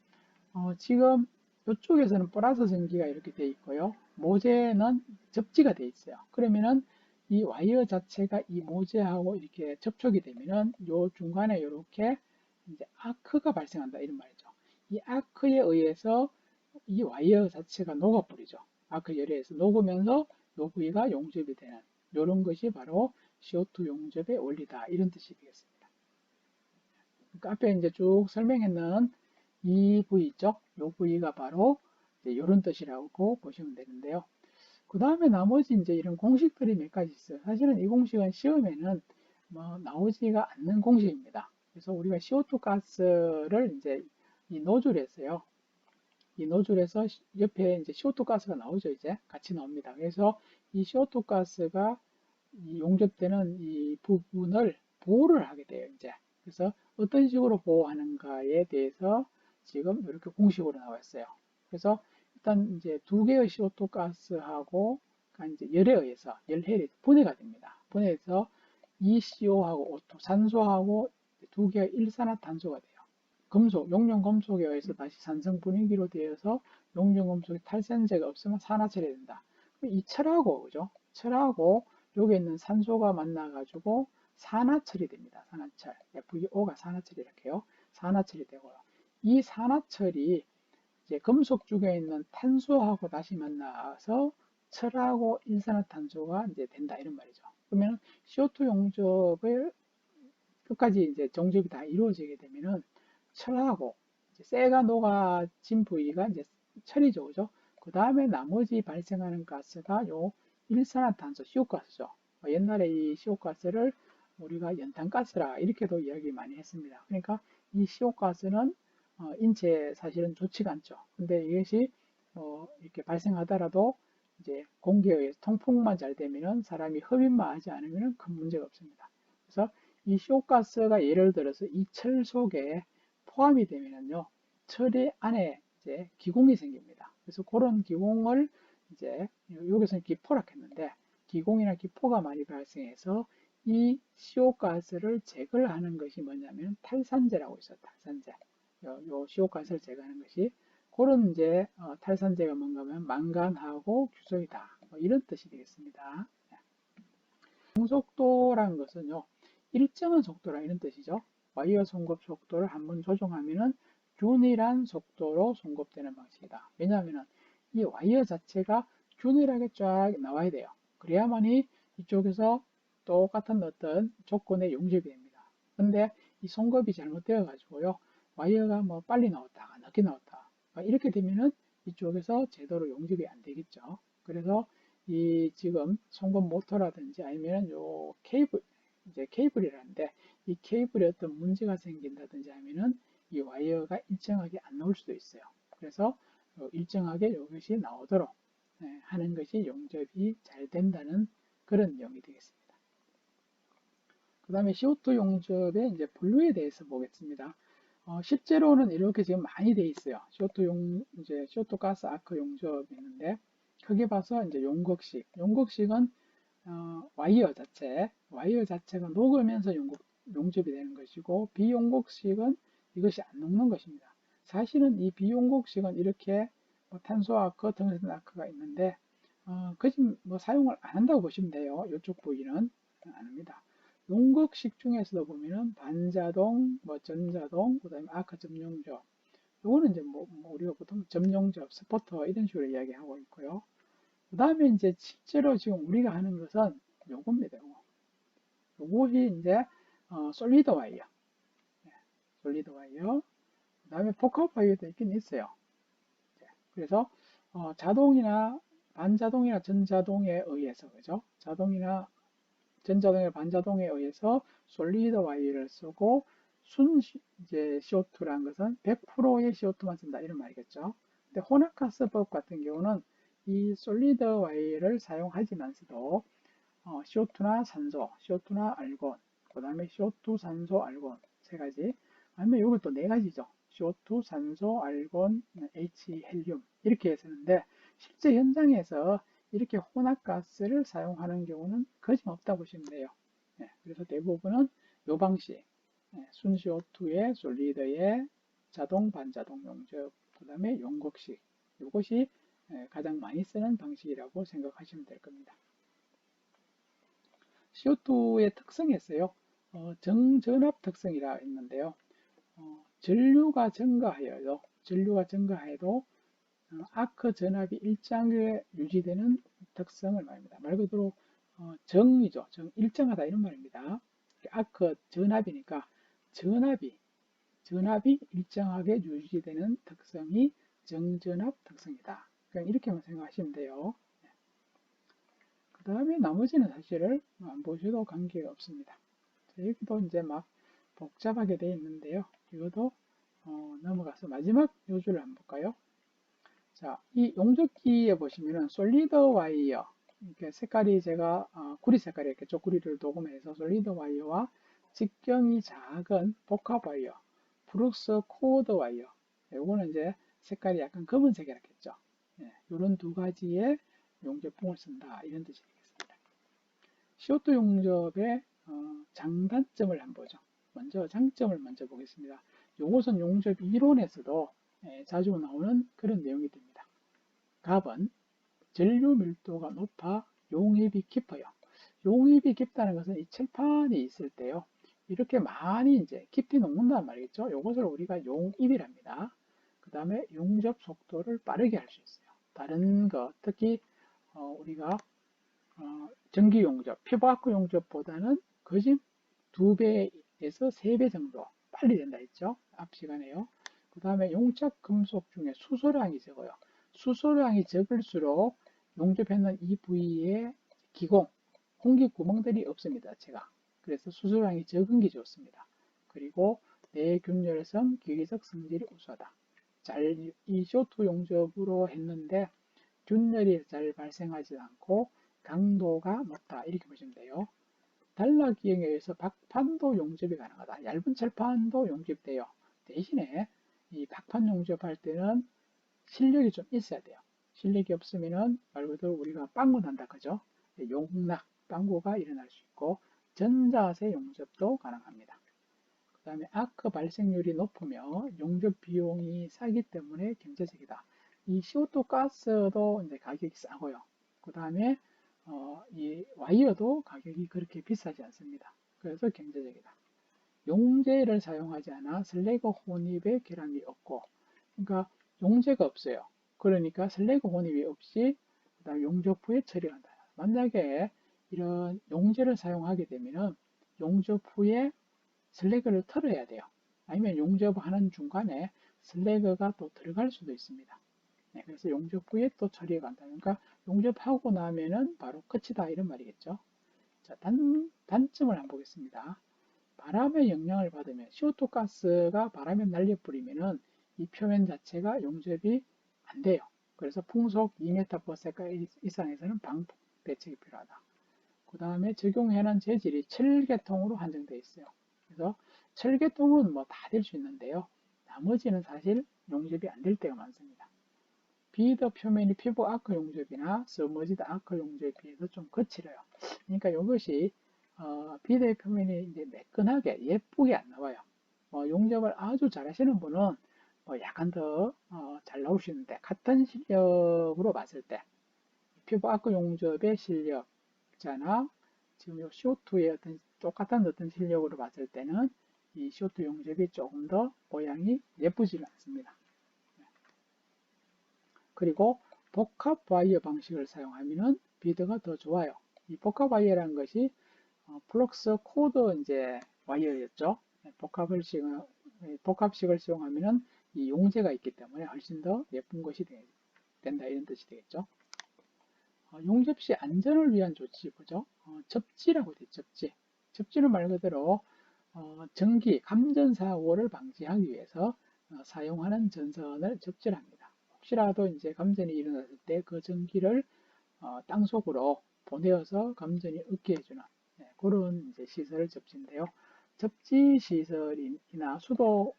지금 이쪽에서는 플러스 전기가 이렇게 돼 있고요. 모재는 접지가 돼 있어요. 그러면은 이 와이어 자체가 이 모재하고 이렇게 접촉이 되면은 요 중간에 이렇게 이제 아크가 발생한다 이런 말이죠. 이 아크에 의해서 이 와이어 자체가 녹아버리죠. 아크 열에 의해서 녹으면서 요 부위가 용접이 되는 이런 것이 바로 CO2 용접의 원리다 이런 뜻이 되겠습니다. 그러니까 앞에 이제 쭉 설명했는 이 부위 있죠? 이 부위가 바로 이런 뜻이라고 보시면 되는데요. 그 다음에 나머지 이제 이런 공식들이 몇 가지 있어요. 사실은 이 공식은 시험에는 뭐 나오지가 않는 공식입니다. 그래서 우리가 CO2 가스를 이제 이 노즐에서요. 이 노즐에서 옆에 이제 CO2 가스가 나오죠. 이제 같이 나옵니다. 그래서 이 CO2 가스가 이 용접되는 이 부분을 보호를 하게 돼요. 이제 그래서 어떤 식으로 보호하는가에 대해서 지금 이렇게 공식으로 나와 있어요. 그래서 일단 이제 두 개의 CO2 가스하고 이제 열에 의해서 열헬이 분해가 됩니다. 분해해서 이 CO하고 O2 산소하고 두 개의 일산화탄소가 돼요. 금속, 용융금속에 의해서 다시 산성 분위기로 되어서 용융금속이 탈산재가 없으면 산화처리된다. 이 철하고 그죠? 철하고 여기 있는 산소가 만나가지고 산화철이 됩니다. 산화철. FeO가 산화철이 이렇게 해요. 산화철이 되고요. 이 산화철이 이제 금속 쪽에 있는 탄소하고 다시 만나서 철하고 일산화탄소가 이제 된다 이런 말이죠. 그러면 CO2 용접을 끝까지 이제 정접이 다 이루어지게 되면은 철하고 쇠가 녹아진 부위가 이제 철이죠, 그죠? 그 다음에 나머지 발생하는 가스가 요 일산화탄소, 시옷가스죠. 옛날에 이 시옷가스를 우리가 연탄가스라 이렇게도 이야기 많이 했습니다. 그러니까 이 시옷가스는 인체에 사실은 좋지가 않죠. 근데 이것이 이렇게 발생하더라도 이제 공기에 의해서 통풍만 잘 되면은 사람이 흡입만 하지 않으면 큰 문제가 없습니다. 그래서 이 시옷가스가 예를 들어서 이 철 속에 포함이 되면은요, 철의 안에 이제 기공이 생깁니다. 그래서 그런 기공을 이제 여기서는 기포라 했는데 기공이나 기포가 많이 발생해서 이 시옷가스를 제거하는 것이 뭐냐면 탈산재라고 있어요. 탈산재. 요 시옷가스를 제거하는 것이 그런 이제 탈산재가 뭔가 하면 망간하고 규소이다. 뭐 이런 뜻이 되겠습니다. 공속도라는 것은요. 일정한 속도라 이런 뜻이죠. 와이어 송급 속도를 한번 조정하면은 균일한 속도로 송급되는 방식이다. 왜냐하면 이 와이어 자체가 균일하게 쫙 나와야 돼요. 그래야만이 이쪽에서 똑같은 어떤 조건에 용접이 됩니다. 근데 이 송급이 잘못되어 가지고요. 와이어가 뭐 빨리 나왔다가 늦게 나왔다. 이렇게 되면은 이쪽에서 제대로 용접이 안 되겠죠. 그래서 이 지금 송급 모터라든지 아니면 요 케이블 이제 케이블이라는데 이 케이블에 어떤 문제가 생긴다든지 하면은 이 와이어가 일정하게 안 나올 수도 있어요. 그래서 일정하게 이것이 나오도록 하는 것이 용접이 잘 된다는 그런 내용이 되겠습니다. 그 다음에 CO2 용접의 이제 분류에 대해서 보겠습니다. 실제로는 이렇게 지금 많이 돼 있어요. 이제 CO2 가스 아크 용접이 있는데, 크게 봐서 이제 용극식은 와이어 자체가 녹으면서 용접이 되는 것이고, 비용곡식은 이것이 안 녹는 것입니다. 사실은 이 비용곡식은 이렇게 뭐 탄소아크, 등산아크가 있는데, 그지 뭐 사용을 안 한다고 보시면 돼요. 이쪽 부위는 안 합니다. 용극식 중에서도 보면은 반자동, 뭐 전자동, 그 다음에 아크 점용접. 요거는 이제 뭐 우리가 보통 점용접, 스포터 이런 식으로 이야기하고 있고요. 그 다음에 이제 실제로 지금 우리가 하는 것은 요겁니다. 요것이 이제 솔리드 와이어. 네, 솔리드 와이어. 그 다음에 복합 와이어도 있긴 있어요. 네, 그래서 자동이나 반자동이나 전자동에 의해서 그죠? 자동이나 전자동이나 반자동에 의해서 솔리드 와이어를 쓰고 이제 CO2라는 것은 100%의 CO2만 쓴다 이런 말이겠죠. 근데 혼합가스법 같은 경우는 이 솔리드 와이어를 사용하지만서도 CO2나 산소, CO2나 알곤, 그 다음에 CO2 산소 알곤 세 가지, 아니면 이것도 네 가지죠. CO2 산소 알곤 H 헬륨 이렇게 쓰는데 실제 현장에서 이렇게 혼합가스를 사용하는 경우는 거의 없다고 보시면 돼요. 그래서 대부분은 요 방식, 순 CO2에 솔리드에 자동 반자동 용접, 그 다음에 용극식, 이것이 가장 많이 쓰는 방식이라고 생각하시면 될 겁니다. CO2의 특성에서요, 정전압 특성이라 있는데요. 전류가 증가해도 아크 전압이 일정하게 유지되는 특성을 말합니다. 말 그대로 정이죠. 일정하다 이런 말입니다. 아크 전압이니까 전압이 일정하게 유지되는 특성이 정전압 특성이다. 그냥 이렇게만 생각하시면 돼요. 그 다음에 나머지는 사실을 안 보셔도 관계가 없습니다. 여기도 이제 막 복잡하게 되어 있는데요. 이것도 넘어가서 마지막 요주를 한번 볼까요? 자, 이 용접기에 보시면은 솔리드 와이어, 이렇게 색깔이 제가 구리 색깔이 이렇게 쪽구리를 도금해서 솔리드 와이어와 직경이 작은 복합 와이어, 브룩스 코드 와이어, 요거는 이제 색깔이 약간 검은색이라겠죠. 이런 두 가지의 용접봉을 쓴다 이런 뜻이 되겠습니다. CO2 용접의 장단점을 한번 보죠. 먼저 장점을 먼저 보겠습니다. 이것은 용접 이론에서도 자주 나오는 그런 내용이 됩니다. 갑은 전류 밀도가 높아 용입이 깊어요. 용입이 깊다는 것은 이 칠판이 있을 때요. 이렇게 많이 이제 깊이 녹는단 말이겠죠. 이것을 우리가 용입이랍니다. 그 다음에 용접 속도를 빠르게 할 수 있어요. 다른 거, 특히 우리가 전기 용접, 피부아크 용접보다는 거의 2배에서 3배 정도 빨리 된다 했죠. 앞 시간에요. 그 다음에 용착 금속 중에 수소량이 적어요. 수소량이 적을수록 용접했는 이 부위에 기공, 공기 구멍들이 없습니다. 제가. 그래서 수소량이 적은 게 좋습니다. 그리고 내균열성, 기계적 성질이 우수하다. 이 CO2 용접으로 했는데 균열이 잘 발생하지 않고 강도가 높다. 이렇게 보시면 돼요. 단락기형에 의해서 박판도 용접이 가능하다. 얇은 철판도 용접돼요. 대신에 이 박판 용접할 때는 실력이 좀 있어야 돼요. 실력이 없으면은 말 그대로 우리가 빵구 난다 그죠? 용락, 빵구가 일어날 수 있고 전자세 용접도 가능합니다. 그 다음에 아크 발생률이 높으며 용접 비용이 싸기 때문에 경제적이다. 이 CO2 가스도 이제 가격이 싸고요. 그 다음에 이 와이어도 가격이 그렇게 비싸지 않습니다. 그래서 경제적이다. 용제를 사용하지 않아 슬래그 혼입의 결함이 없고, 그러니까 용제가 없어요. 그러니까 슬래그 혼입이 없이 그다음 용접 후에 처리한다. 만약에 이런 용제를 사용하게 되면은 용접 후에 슬래그를 털어야 돼요. 아니면 용접하는 중간에 슬래그가 또 들어갈 수도 있습니다. 그래서 용접 후에 또 처리가 간다. 그러니까 용접하고 나면은 바로 끝이다 이런 말이겠죠. 자, 단점을 한번 보겠습니다. 바람의 영향을 받으면 CO2 가스가 바람에 날려뿌리면은 이 표면 자체가 용접이 안 돼요. 그래서 풍속 2m/s 이상에서는 방폭 대책이 필요하다. 그 다음에 적용해놓은 재질이 철계통으로 한정되어 있어요. 그래서 철계통은 뭐 다 될 수 있는데요. 나머지는 사실 용접이 안 될 때가 많습니다. 비더 표면이 피부 아크 용접이나 서머지드 아크 용접에 비해서 좀 거칠어요. 그러니까 이것이 비더의 표면이 이제 매끈하게 예쁘게 안 나와요. 용접을 아주 잘하시는 분은 약간 더 잘 나올 수 있는데 같은 실력으로 봤을 때 피부 아크 용접의 실력자나 지금 이 CO2의 똑같은 어떤 실력으로 봤을 때는 이 CO2 용접이 조금 더 모양이 예쁘지는 않습니다. 그리고 복합 와이어 방식을 사용하면 비드가 더 좋아요. 이 복합 와이어라는 것이 플럭스 코드 이제 와이어였죠. 복합식을 사용하면 이 용제가 있기 때문에 훨씬 더 예쁜 것이 된다 이런 뜻이 되겠죠. 용접 시 안전을 위한 조치 보죠. 접지라고 돼 접지. 접지는 말 그대로 전기 감전 사고를 방지하기 위해서 사용하는 전선을 접지합니다. 혹시라도 이제 감전이 일어났을 때 그 전기를 땅속으로 보내어서 감전이 얻게 해주는 그런 이제 시설을 접지인데요. 접지 시설이나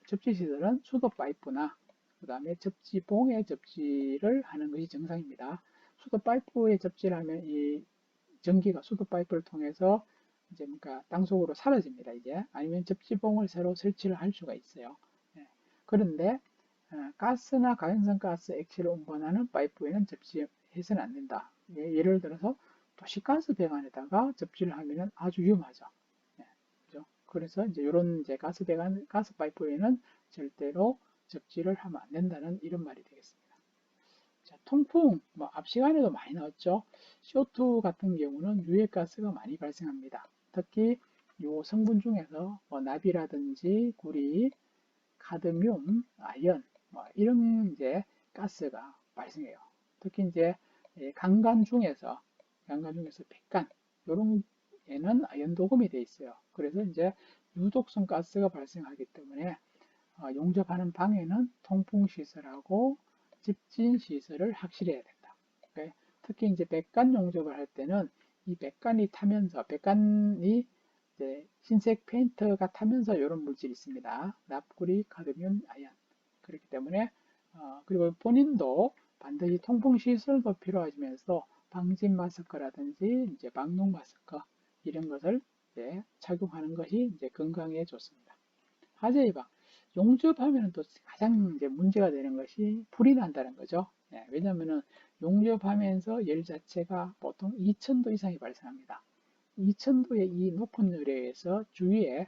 접지 시설은 수도 파이프나 그 다음에 접지봉에 접지를 하는 것이 정상입니다. 수도 파이프에 접지를 하면 이 전기가 수도 파이프를 통해서 이제 뭔가 땅속으로 사라집니다. 이제 아니면 접지봉을 새로 설치를 할 수가 있어요. 그런데 가스나 가연성 가스 액체를 운반하는 파이프에는 접지해서는 안 된다. 예를 들어서 도시가스 배관에다가 접지를 하면 아주 위험하죠. 그죠? 그래서 이제 이런 이제 가스 배관, 가스 파이프에는 절대로 접지를 하면 안 된다는 이런 말이 되겠습니다. 자, 통풍, 뭐 앞 시간에도 많이 나왔죠. CO2 같은 경우는 유해가스가 많이 발생합니다. 특히 요 성분 중에서 뭐 나비라든지 구리, 카드뮴, 아연, 뭐 이런 이제 가스가 발생해요. 특히 이제 강간 중에서 백간, 요런 에는 아연 도금이 되어 있어요. 그래서 이제 유독성 가스가 발생하기 때문에 용접하는 방에는 통풍시설하고 집진시설을 확실히 해야 된다. 특히 이제 백간 용접을 할 때는 이 백간이 타면서, 백간이 이제 흰색 페인트가 타면서 이런 물질이 있습니다. 납구리, 카드뮴, 아연. 그렇기 때문에, 그리고 본인도 반드시 통풍시설도 필요하면서 방진 마스크라든지 이제 방독 마스크 이런 것을 이제 착용하는 것이 이제 건강에 좋습니다. 화재 예방. 용접하면 또 가장 이제 문제가 되는 것이 불이 난다는 거죠. 왜냐하면 용접하면서 열 자체가 보통 2000도 이상이 발생합니다. 2000도의 이 높은 열에 의해서 주위에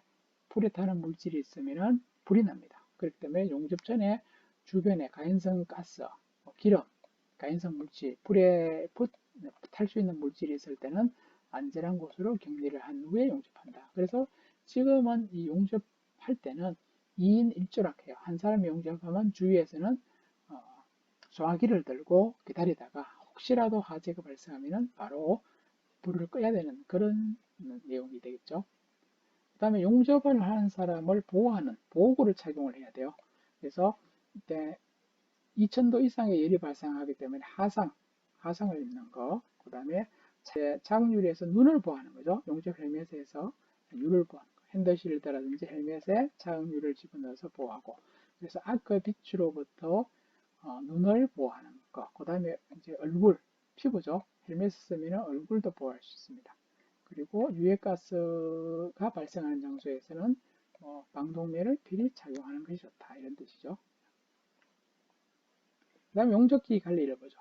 불에 타는 물질이 있으면 불이 납니다. 그렇기 때문에 용접 전에 주변에 가연성 가스, 기름, 가연성 물질, 불에 탈 수 있는 물질이 있을 때는 안전한 곳으로 격리를 한 후에 용접한다. 그래서 지금은 이 용접할 때는 2인 1조락 해요. 한 사람이 용접하면 주위에서는 소화기를 들고 기다리다가 혹시라도 화재가 발생하면 바로 불을 꺼야 되는 그런 내용이 되겠죠. 그 다음에 용접을 하는 사람을 보호하는 보호구를 착용을 해야 돼요. 그래서 이때 2000도 이상의 열이 발생하기 때문에 하상을 입는 거, 그 다음에 착륙에서 눈을 보호하는 거죠. 용접 헬멧에서 눈을 보호하는 거. 핸드실드라든지 헬멧에 착륙을 집어넣어서 보호하고, 그래서 아크 빛으로부터 눈을 보호하는 거, 그 다음에 이제 얼굴, 피부죠. 헬멧 쓰면 얼굴도 보호할 수 있습니다. 그리고 유해가스가 발생하는 장소에서는 방독면을 필히 착용하는 것이 좋다. 이런 뜻이죠. 그 다음에 용접기 관리를 보죠.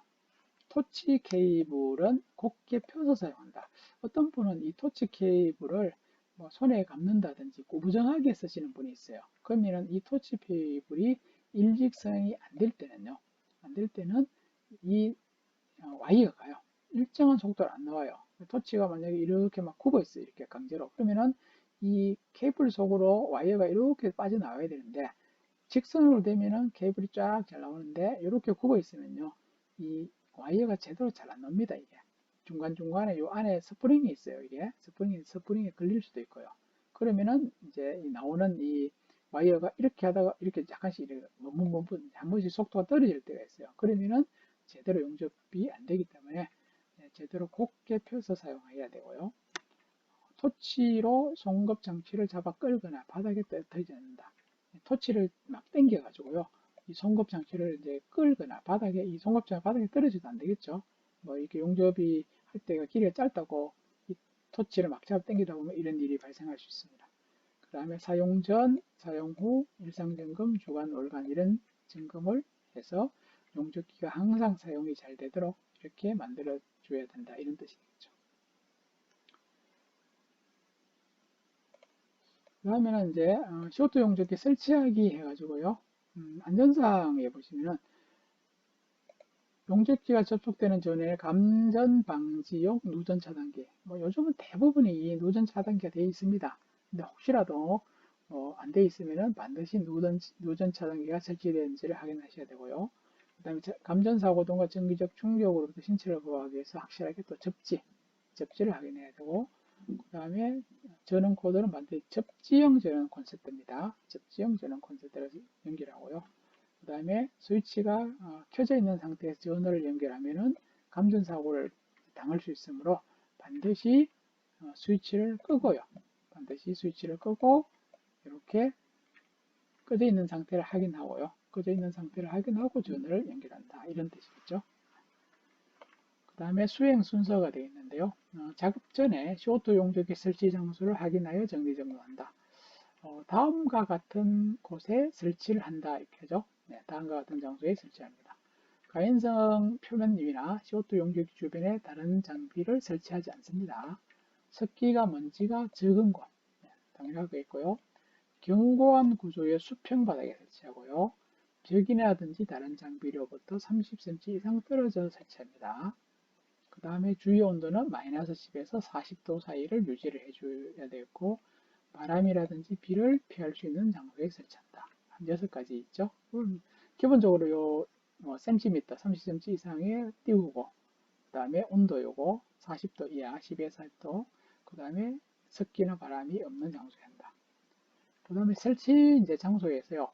토치 케이블은 곱게 펴서 사용한다. 어떤 분은 이 토치 케이블을 손에 감는다든지 구부정하게 쓰시는 분이 있어요. 그러면 이 토치 케이블이 일직선이 안 될 때는요. 안 될 때는 이 와이어가요. 일정한 속도로 안 나와요. 토치가 만약에 이렇게 막 굽어 있어요. 이렇게 강제로. 그러면은 이 케이블 속으로 와이어가 이렇게 빠져나와야 되는데 직선으로 되면은 케이블이 쫙 잘 나오는데 이렇게 굽어 있으면요. 이 와이어가 제대로 잘 안 나옵니다. 이게. 중간중간에 요 안에 스프링이 있어요. 이게. 스프링에 걸릴 수도 있고요. 그러면은 이제 나오는 이 와이어가 이렇게 하다가 이렇게 약간씩 이렇게 멈멈멈 한 번씩 속도가 떨어질 때가 있어요. 그러면은 제대로 용접이 안 되기 때문에 제대로 곱게 펴서 사용해야 되고요. 토치로 송급 장치를 잡아 끌거나 바닥에 떨어뜨리지 않는다. 토치를 막 당겨가지고요. 이 송급 장치를 이제 끌거나 바닥에, 이 송급 장치 바닥에 떨어지도 안 되겠죠. 뭐 이렇게 용접이 할 때가 길이가 짧다고 이 토치를 막 잡아 당기다 보면 이런 일이 발생할 수 있습니다. 그 다음에 사용 전, 사용 후 일상점검, 주간, 월간 이런 점검을 해서 용접기가 항상 사용이 잘 되도록 이렇게 만들어 줘야 된다. 이런 뜻이 되겠죠. 그 다음에는 이제 CO2 용접기 설치하기 해가지고요. 안전사항에 보시면은 용접기가 접촉되는 전에 감전 방지용 누전 차단기. 요즘은 대부분이 이 누전 차단기가 되어 있습니다. 근데 혹시라도 안 되어 있으면은 반드시 누전 차단기가 설치되는지를 확인하셔야 되고요. 그 다음에 감전사고 등과 정기적 충격으로부터 신체를 보호하기 위해서 확실하게 또 접지를 확인해야 되고, 그 다음에 전원 코드는 반드시 접지형 전원 콘센트입니다. 접지형 전원 콘센트를 연결하고요. 그 다음에 스위치가 켜져 있는 상태에서 전원을 연결하면은 감전사고를 당할 수 있으므로 반드시 스위치를 끄고요. 반드시 스위치를 끄고 이렇게 꺼져 있는 상태를 확인하고요. 꺼져 있는 상태를 확인하고 전원을 연결한다. 이런 뜻이겠죠. 그 다음에 수행 순서가 되어 있는데요. 작업 전에 CO2 용접기 설치 장소를 확인하여 정리정돈한다. 다음과 같은 곳에 설치를 한다. 이렇게 하죠. 네, 다음과 같은 장소에 설치합니다. 가연성 표면 위나 CO2 용접기 주변에 다른 장비를 설치하지 않습니다. 습기가 먼지가 적은 곳, 네, 당연하게 있고요. 견고한 구조의 수평 바닥에 설치하고요. 벽이라든지 다른 장비로부터 30cm 이상 떨어져 설치합니다. 그 다음에 주요 온도는 마이너스 10에서 40도 사이를 유지를 해줘야 되고 바람이라든지 비를 피할 수 있는 장소에 설치한다. 한 6가지 있죠. 기본적으로 요 cm, 30cm 이상에 띄우고 그 다음에 온도 요거 40도 이하, 10에서 40도 그 다음에 습기나 바람이 없는 장소에 한다. 그 다음에 설치 이제 장소에서요.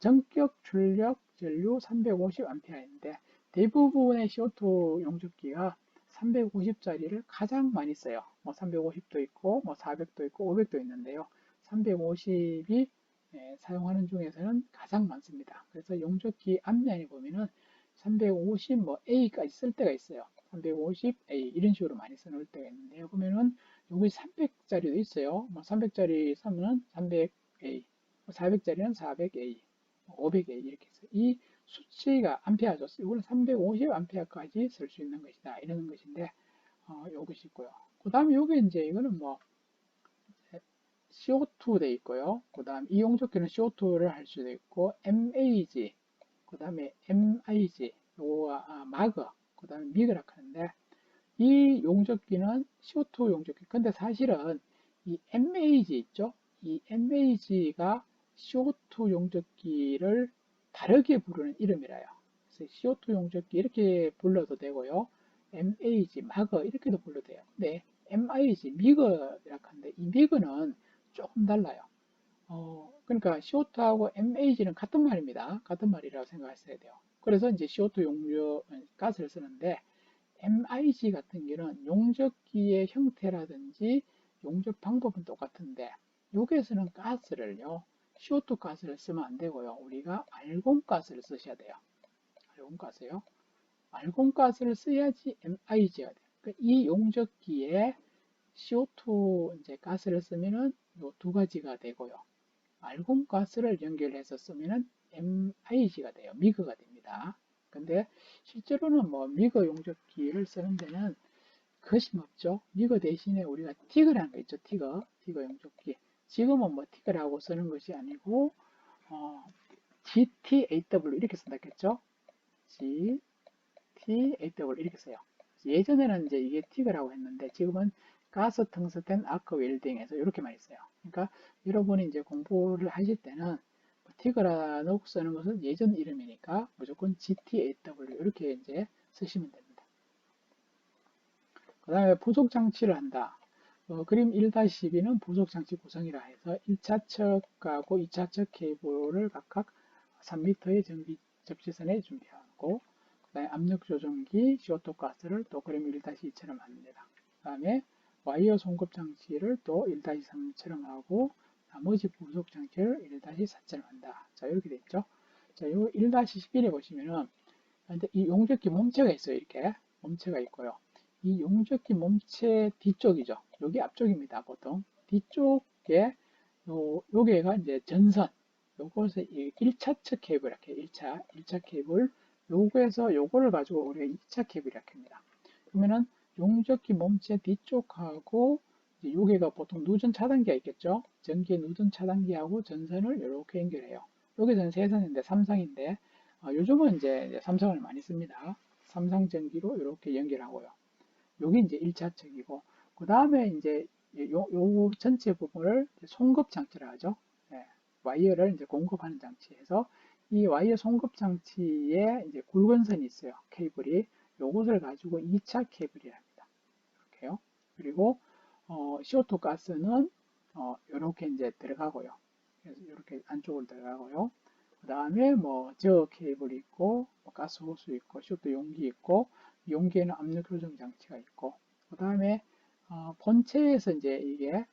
전격 출력 전류 350A인데 대부분의 CO2 용접기가 350짜리를 가장 많이 써요. 뭐 350도 있고 뭐 400도 있고 500도 있는데요. 350이 사용하는 중에서는 가장 많습니다. 그래서 용접기 앞면에 보면은 350 뭐 A까지 쓸 때가 있어요. 350A 이런 식으로 많이 쓰는 때가 있는데요. 보면은 여기 300짜리도 있어요. 뭐 300짜리 사면은 300A, 400짜리는 400A, 500A 이렇게 있어요. 이 수치가 암페어죠. 이거는 350 암페어까지 쓸 수 있는 것이다. 이러는 것인데, 요것이 있고요. 그 다음에 요게 이제 이거는 뭐 CO2 돼 있고요. 그 다음 이 용접기는 CO2를 할 수도 있고 MAG, 그 다음에 MIG, 요거가 마거, 그 다음에 미그라 하는데 이 용접기는 CO2 용접기. 근데 사실은 이 MAG 있죠? 이 MAG가 CO2 용접기를 다르게 부르는 이름이라요. 그래서 CO2 용접기 이렇게 불러도 되고요. MAG, 마거 이렇게도 불러도 돼요. 근데 MIG, 미거라고 하는데 이 미거는 조금 달라요. 그러니까 CO2하고 MAG는 같은 말입니다. 같은 말이라고 생각하셔야 돼요. 그래서 이제 CO2 용접 가스를 쓰는데 MIG 같은 경우는 용접기의 형태라든지 용접 방법은 똑같은데 여기에서는 가스를요 CO2 가스를 쓰면 안 되고요 우리가 알곤 가스를 쓰셔야 돼요. 알곤 가스요. 알곤 가스를 써야지 MIG가 돼요. 그러니까 이 용접기에 CO2 이제 가스를 쓰면은 요 두 가지가 되고요. 알곤 가스를 연결해서 쓰면은 MIG가 돼요. 미그가 됩니다. 근데 실제로는 뭐 미그 용접기를 쓰는 데는 거심없죠. 미그 대신에 우리가 티그라는 거 있죠. 티그 용접기. 지금은 뭐 티그라고 쓰는 것이 아니고 GTAW 이렇게 쓴다겠죠. GTAW 이렇게 써요. 예전에는 이제 이게 티그라고 했는데 지금은 가스 텅스텐 아크 웰딩에서 이렇게 많이 써요. 그러니까 여러분이 이제 공부를 하실 때는 티그라 넣고 쓰는 것은 예전 이름이니까 무조건 GTAW 이렇게 이제 쓰시면 됩니다. 그 다음에 부속 장치를 한다. 그림 1-12는 부속 장치 구성이라 해서 1차측하고 2차측 케이블을 각각 3m의 전기 접지선에 준비하고 그 다음에 압력 조정기, CO2 가스를 또 그림 1-2처럼 합니다. 그 다음에 와이어 송급 장치를 또 1-3처럼 하고 나머지 부속 장치를 1-4처럼 한다. 자, 이렇게 됐죠. 자, 이 1-11에 보시면은 이 용접기 몸체가 있어요. 이렇게 몸체가 있고요. 이 용접기 몸체 뒤쪽이죠. 여기 앞쪽입니다. 보통 뒤쪽에 요게가 이제 전선. 요것을 1차측 케이블 이렇게 1차 케이블 요거에서 요거를 가지고 우리가 2차 케이블 이렇게 합니다. 그러면은 용접기 몸체 뒤쪽하고 여기가 보통 누전 차단기가 있겠죠. 전기 누전 차단기하고 전선을 이렇게 연결해요. 여기서는 세선인데 삼성인데 요즘은 이제 삼성을 많이 씁니다. 삼성 전기로 이렇게 연결하고요. 여기 이제 1차측이고 그 다음에 이제 요 전체 부분을 송급 장치라 하죠. 예, 와이어를 이제 공급하는 장치에서 이 와이어 송급 장치에 이제 굵은 선이 있어요. 케이블이 요것을 가지고 2차 케이블이라 합니다. 이렇게요. 그리고 CO2 가스는 이렇게 이제 들어가고요. 그래서 이렇게 안쪽으로 들어가고요. 그 다음에 뭐 저 케이블이 있고 뭐 가스 호수 있고 CO2 용기 있고 용기에는 압력 조정 장치가 있고 그 다음에 본체에서 이제 이게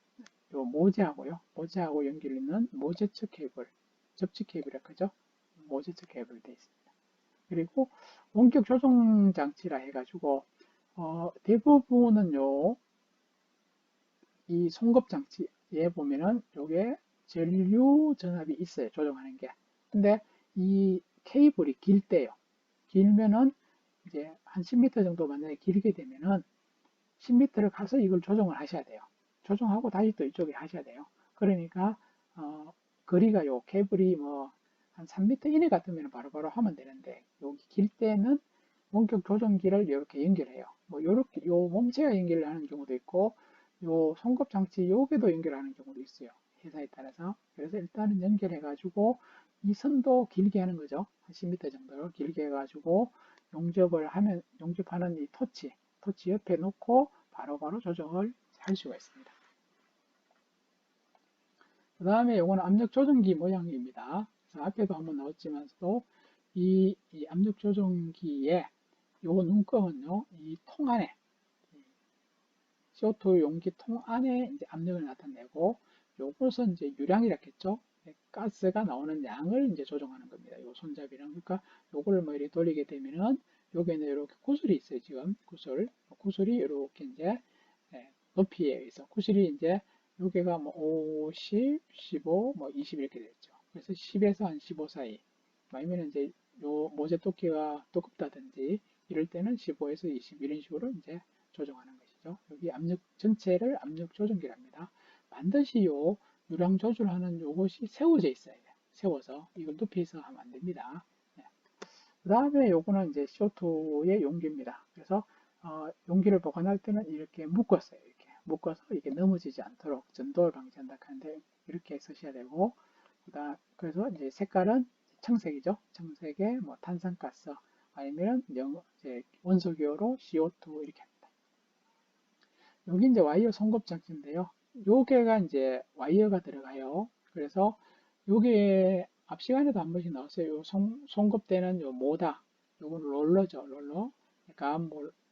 요 모재하고요. 모재하고 연결있는 모재측 케이블, 접지 케이블이라고 하죠. 모재측 케이블이 되어 있습니다. 그리고 원격 조정 장치라 해가지고 대부분은 이 송급 장치에 보면은 요게 전류 전압이 있어요. 조정하는 게. 근데 이 케이블이 길 때요. 길면은 이제 한 10m 정도 만약에 길게 되면은 10m를 가서 이걸 조정을 하셔야 돼요. 조정하고 다시 또 이쪽에 하셔야 돼요. 그러니까 거리가 요 케이블이 뭐 한 3m 이내 같으면 바로바로 하면 되는데 여기 길 때는 원격 조정기를 이렇게 연결해요. 뭐 요렇게 요 몸체가 연결하는 경우도 있고 요 송급 장치 요게도 연결하는 경우도 있어요. 회사에 따라서. 그래서 일단은 연결해 가지고 이 선도 길게 하는 거죠. 한 10m 정도로 길게 해가지고 용접하는 이 토치 옆에 놓고 바로바로 조정을 할 수가 있습니다. 그 다음에 이거는 압력 조정기 모양입니다. 그래서 앞에도 한번 나왔지만서도 이 압력 조정기의 요 눈금은요, 이 통 안에, CO2 용기 통 안에 이제 압력을 나타내고, 요것은 이제 유량이라 했죠. 가스가 나오는 양을 이제 조정하는 겁니다. 요 손잡이랑. 그러니까 요거를 뭐 이렇게 돌리게 되면은, 여기에는 이렇게 구슬이 있어요, 지금. 구슬이 이렇게 이제, 높이에 의해서. 구슬이 이제, 여기가 뭐 50, 15, 뭐 20 이렇게 되겠죠. 그래서 10에서 한 15 사이. 아니면 이제 요 모재 두께가 두껍다든지, 이럴 때는 15에서 20 이런 식으로 이제 조정하는 것이죠. 여기 압력 전체를 압력 조정기랍니다. 반드시 요 유량 조절하는 요것이 세워져 있어야 돼요. 세워서 이걸 높이서 하면 안 됩니다. 네. 그 다음에 요거는 이제 CO2의 용기입니다. 그래서 용기를 보관할 때는 이렇게 묶었어요. 이렇게 묶어서 이게 넘어지지 않도록 전도를 방지한다 하는데 이렇게 쓰셔야 되고 그래서 이제 색깔은 청색이죠. 청색에 뭐 탄산가스 아니면 이제 원소기호로 CO2 이렇게 합니다. 여기 이제 와이어 송급 장치인데요. 요게가 이제 와이어가 들어가요. 그래서 요게 앞 시간에도 한 번씩 나왔어요. 요 송급되는 요 모다, 요건 롤러죠. 롤러. 감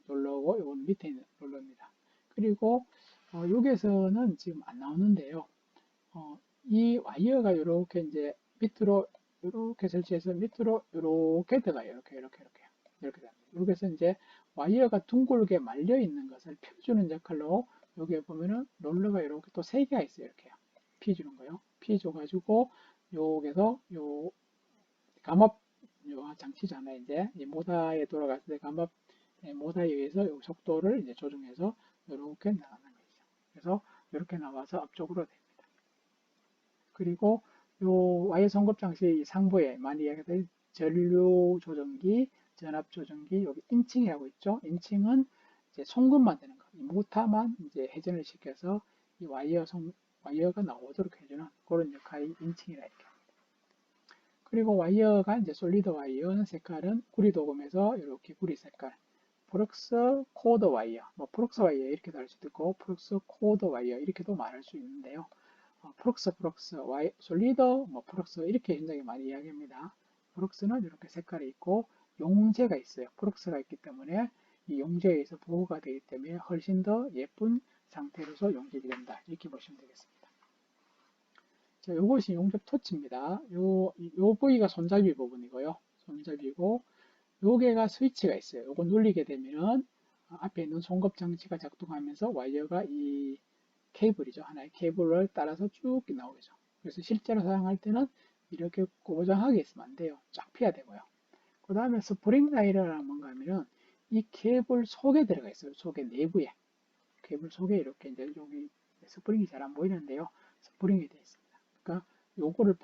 롤러고 요건 밑에 있는 롤러입니다. 그리고 여기에서는 지금 안 나오는데요. 이 와이어가 이렇게 이제 밑으로 이렇게 설치해서 밑으로 이렇게 들어가요. 이렇게 됩니다. 여기서 이제 와이어가 둥글게 말려 있는 것을 펴주는 역할로 여기에 보면은 롤러가 이렇게 또 세 개가 있어요. 이렇게요. 피주는 거요. 피줘가지고 여기서 요 감압 요 장치잖아요. 이제 이 모다에 돌아갔을 때 감압 모다에 의해서 요 속도를 이제 조정해서 이렇게 나가는 거죠. 그래서 이렇게 나와서 앞쪽으로 됩니다. 그리고 요 와이어 송급 장치 상부에 많이 이야기될 전류 조정기, 전압 조정기, 여기 인칭이라고 있죠. 인칭은 이제 송급만 되는 거. 이 모타만 이제 회전을 시켜서 이 와이어가 나오도록 해주는 그런 역할이 인칭이라 이렇게 합니다. 그리고 와이어가 이제 솔리드 와이어는 색깔은 구리 도금에서 이렇게 구리 색깔. 프럭스 코드 와이어, 뭐 프럭스 와이어 이렇게도 할 수도 있고 프럭스 코드 와이어 이렇게도 말할 수 있는데요. 프록스, 솔리더, 뭐 프록스 이렇게 굉장히 많이 이야기합니다. 프록스는 이렇게 색깔이 있고 용재가 있어요. 프록스가 있기 때문에 이 용재에 의해서 보호가 되기 때문에 훨씬 더 예쁜 상태로서 용접이 된다. 이렇게 보시면 되겠습니다. 자, 이것이 용접 토치입니다. 요 부위가 손잡이 부분이고요. 손잡이고 요게가 스위치가 있어요. 요거 눌리게 되면은 앞에 있는 송급 장치가 작동하면서 와이어가 이 케이블이죠. 하나의 케이블을 따라서 쭉 나오겠죠. 그래서 실제로 사용할 때는 이렇게 고정하게 있으면 안 돼요. 쫙 펴야 되고요. 그 다음에 스프링 라이너라는 뭔가 하면은 이 케이블 속에 들어가 있어요. 속에 내부에. 케이블 속에 이렇게 이제 여기 스프링이 잘 안 보이는데요. 스프링이 되어 있습니다. 그러니까 요거를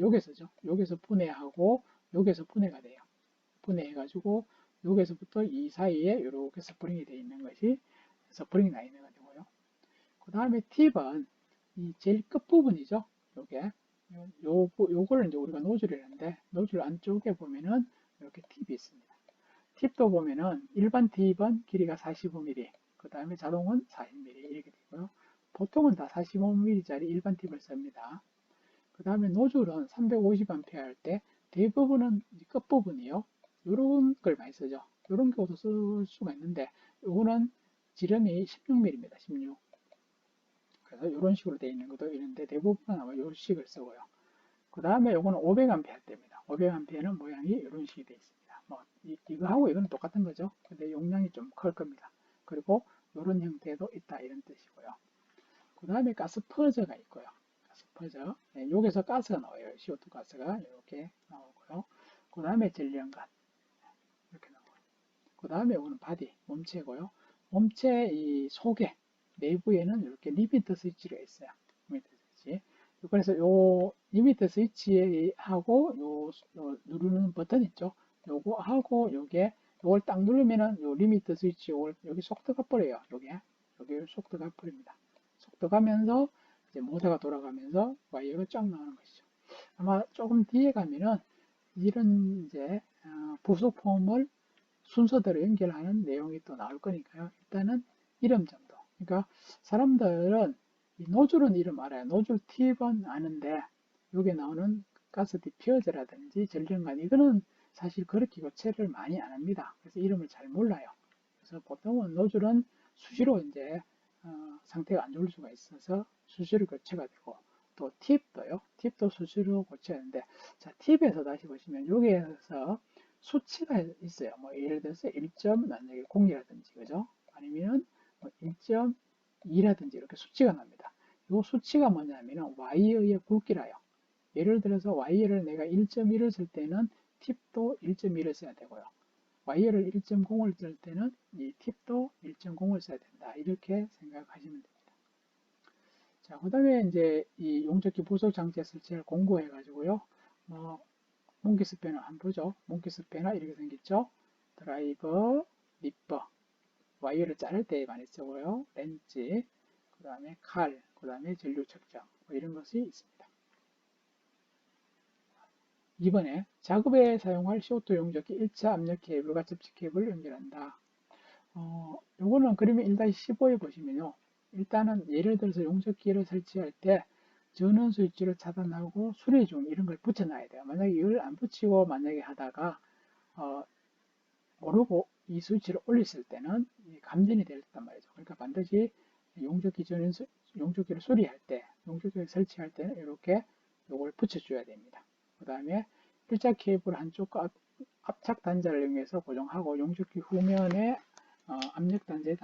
여기서죠. 여기서 분해하고 여기서 분해가 돼요. 분해해가지고 여기서부터 이 사이에 이렇게 스프링이 되어 있는 것이 스프링 라이너가 되고요. 그 다음에 팁은 이 제일 끝부분이죠. 요게. 요거를 이제 우리가 노즐이라는데, 노즐 안쪽에 보면은 이렇게 팁이 있습니다. 팁도 보면은 일반 팁은 길이가 45mm, 그 다음에 자동은 40mm 이렇게 되고요. 보통은 다 45mm짜리 일반 팁을 씁니다. 그 다음에 노즐은 350A 할 때 대부분은 끝부분이요. 이런 걸 많이 쓰죠. 이런 경우도 쓸 수가 있는데, 요거는 지름이 16mm입니다. 16. 그래서 이런 식으로 되어 있는 것도 있는데 대부분은 아마 이런 식을 쓰고요. 그 다음에 이거는 500A입니다. 500A는 모양이 이런 식이 되어 있습니다. 뭐 이거하고 이거는 똑같은 거죠. 근데 용량이 좀 클 겁니다. 그리고 이런 형태도 있다 이런 뜻이고요. 그 다음에 가스퍼저가 있고요. 가스퍼저. 네, 여기서 가스가 나와요. CO2 가스가 이렇게 나오고요. 그 다음에 전류연관 이렇게 나오고요. 그 다음에 이거는 바디, 몸체고요. 몸체 이 속에 내부에는 이렇게 리미터 스위치가 있어요. 리미터 스위치. 그래서 요 리미터 스위치하고 요 누르는 버튼 있죠. 요거 하고 요게 요걸 딱 누르면은 요 리미터 스위치 요걸 여기 속도가 버려요. 여기 속도가 버립니다. 속도 가면서 이제 모터가 돌아가면서 와이어가 쫙 나오는 것이죠. 아마 조금 뒤에 가면은 이런 이제 부속폼을 순서대로 연결하는 내용이 또 나올 거니까요. 일단은 이름 정도. 그러니까 사람들은 이 노즐은 이름 알아요. 노즐 팁은 아는데 여기 나오는 가스 디퓨저라든지 전륜관 이거는 사실 그렇게 교체를 많이 안 합니다. 그래서 이름을 잘 몰라요. 그래서 보통은 노즐은 수시로 이제 상태가 안 좋을 수가 있어서 수시로 교체가 되고 또 팁도요. 팁도 수시로 고쳐야 하는데 자 팁에서 다시 보시면 여기에서 수치가 있어요. 뭐 예를 들어서 1점 만약에 0이라든지 그죠? 아니면 뭐 1.2라든지 이렇게 수치가 납니다. 이 수치가 뭐냐면은 와이어의 굵기라요. 예를 들어서 와이어를 내가 1.1을 쓸 때는 팁도 1.1을 써야 되고요. 와이어를 1.0을 쓸 때는 이 팁도 1.0을 써야 된다. 이렇게 생각하시면 됩니다. 자, 그 다음에 이제 이 용접기 부속 장치에 설치를 공고해 가지고요. 뭐 몽키 스패너 한번 보죠. 몽키 스패너 이렇게 생겼죠. 드라이버, 니퍼, 와이어를 자를 때 많이 쓰고요. 렌치, 그 다음에 칼, 그 다음에 전류 측정 뭐 이런 것이 있습니다. 이번에 작업에 사용할 CO2 용접기 1차 압력 케이블과 접지 케이블을 연결한다. 요거는 그림의 1-15에 보시면요. 일단은 예를 들어서 용접기를 설치할 때 전원 스위치를 차단하고 수리 중 이런 걸 붙여놔야 돼요. 만약에 이걸 안 붙이고 만약에 하다가 모르고 이 스위치를 올렸을 때는 감전이 됐단 말이죠. 그러니까 반드시 용접기 전원 용접기를 수리할 때, 용접기를 설치할 때는 이렇게 요걸 붙여줘야 됩니다. 그 다음에 일자 케이블 한쪽과 압착 단자를 이용해서 고정하고 용접기 후면에 압력 단자에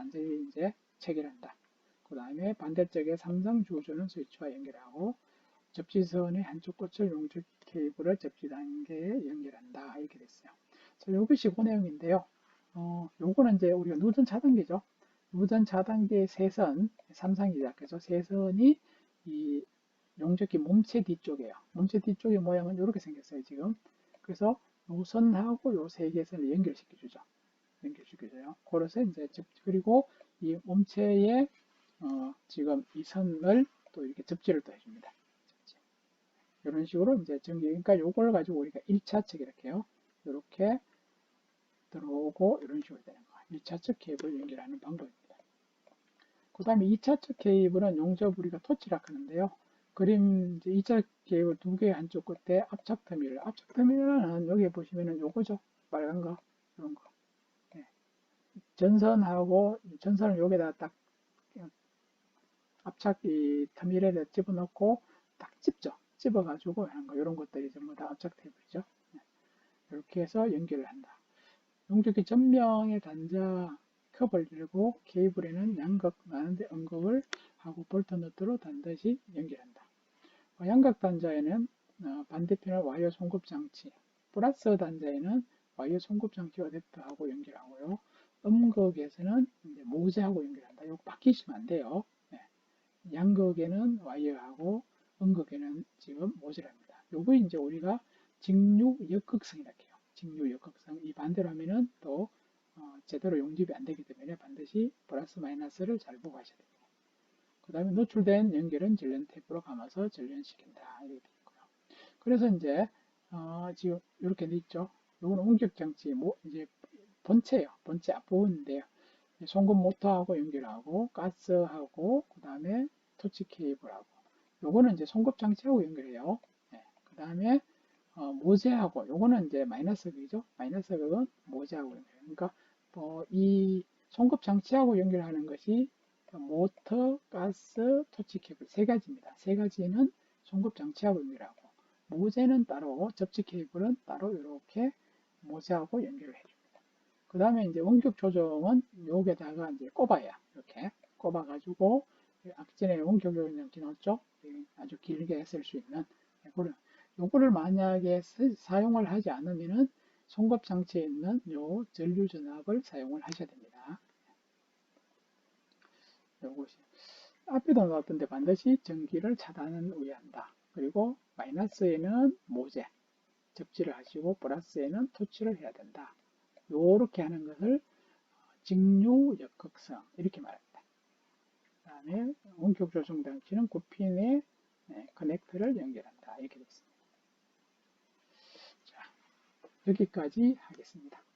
이제 체결한다. 그 다음에 반대쪽에 삼성 주전원 스위치와 연결하고 접지선의 한쪽 끝을 용접 케이블을 접지 단계에 연결한다. 이렇게 됐어요. 자, 이것이 그 내용인데요. 요거는 이제 우리가 누전 차단기죠. 누전 차단기의 세선, 삼상이자 그래서 세선이 이 용접기 몸체 뒤쪽이에요. 몸체 뒤쪽의 모양은 이렇게 생겼어요, 지금. 그래서 요 선하고 요 세 개의 선을 연결시켜주죠. 연결시켜줘요. 그래서 이제 그리고 이 몸체에 지금 이 선을 또 이렇게 접지를 또 해줍니다. 접지. 이런 식으로 이제 전기, 그러니까 요걸 가지고 우리가 1차측 이렇게 해요. 이렇게 들어오고 이런 식으로 되는 거예요. 2차측 케이블 연결하는 방법입니다. 그 다음에 2차측 케이블은 용접 우리가 토치락 하는데요. 그림 이제 2차 케이블 두 개 한쪽 끝에 압착 터미널. 압착 터미널은 여기 보시면은 요거죠. 빨간 거. 이런 거. 네. 전선하고 전선을 여기다 딱 압착 이 터미널에 집어넣고 딱 찝죠. 집어가지고 하는 거. 이런 것들이 전부 다 압착 테이블이죠. 네. 이렇게 해서 연결을 한다. 용접기 전면의 단자 컵을 들고 케이블에는 양극 나는데 언급을 하고 볼트 너트로 반드시 연결한다. 양극 단자에는 반대편을 와이어 송급 장치, 플러스 단자에는 와이어 송급 장치 어댑터하고 연결하고요. 음극에서는 이제 모재하고 연결한다. 이거 바뀌시면 안 돼요. 네. 양극에는 와이어하고 음극에는 지금 모재랍니다. 요거 이제 우리가 직류 역극성이라고 해요. 직류 역극성. 이 반대로 하면은 또 제대로 용접이 안 되기 때문에 반드시 플러스 마이너스를 잘 보고 하셔야 됩니다. 그 다음에 노출된 연결은 전련 테이프로 감아서 전련시킨다. 이렇게 되어 있고요. 그래서 이제 지금 이렇게 돼 있죠. 이거는 운격 장치 이제 본체예요. 본체 앞부분인데요. 송금 모터하고 연결하고 가스하고 그 다음에 토치 케이블하고 요거는 이제 송급 장치하고 연결해요. 네. 그 다음에 모재하고 요거는 이제 마이너스 극이죠. 마이너스 극은 모재하고 연결해요. 그러니까 이 송급 장치하고 연결하는 것이 모터, 가스, 토치 케이블 세 가지입니다. 세 가지는 송급 장치하고 연결하고, 모재는 따로, 접지 케이블은 따로 이렇게 모재하고 연결을 해줍니다. 그 다음에 이제 원격 조정은 여기에다가 이제 꼽아야, 이렇게 꼽아가지고 앞전에 원격 조정기 넣었죠? 아주 길게 쓸 수 있는 요거를 만약에 사용을 하지 않으면은 송급 장치에 있는 요 전류 전압을 사용을 하셔야 됩니다. 요것이 앞에도 나왔던데 반드시 전기를 차단을 우회한다. 그리고 마이너스에는 모재 접지를 하시고 플러스에는 토치를 해야 된다. 요렇게 하는 것을 직류 역극성 이렇게 말합니다. 그 다음에 원격 조정 장치는 9핀에 커넥터를 연결한다. 이렇게 되어 있습니다. 자, 여기까지 하겠습니다.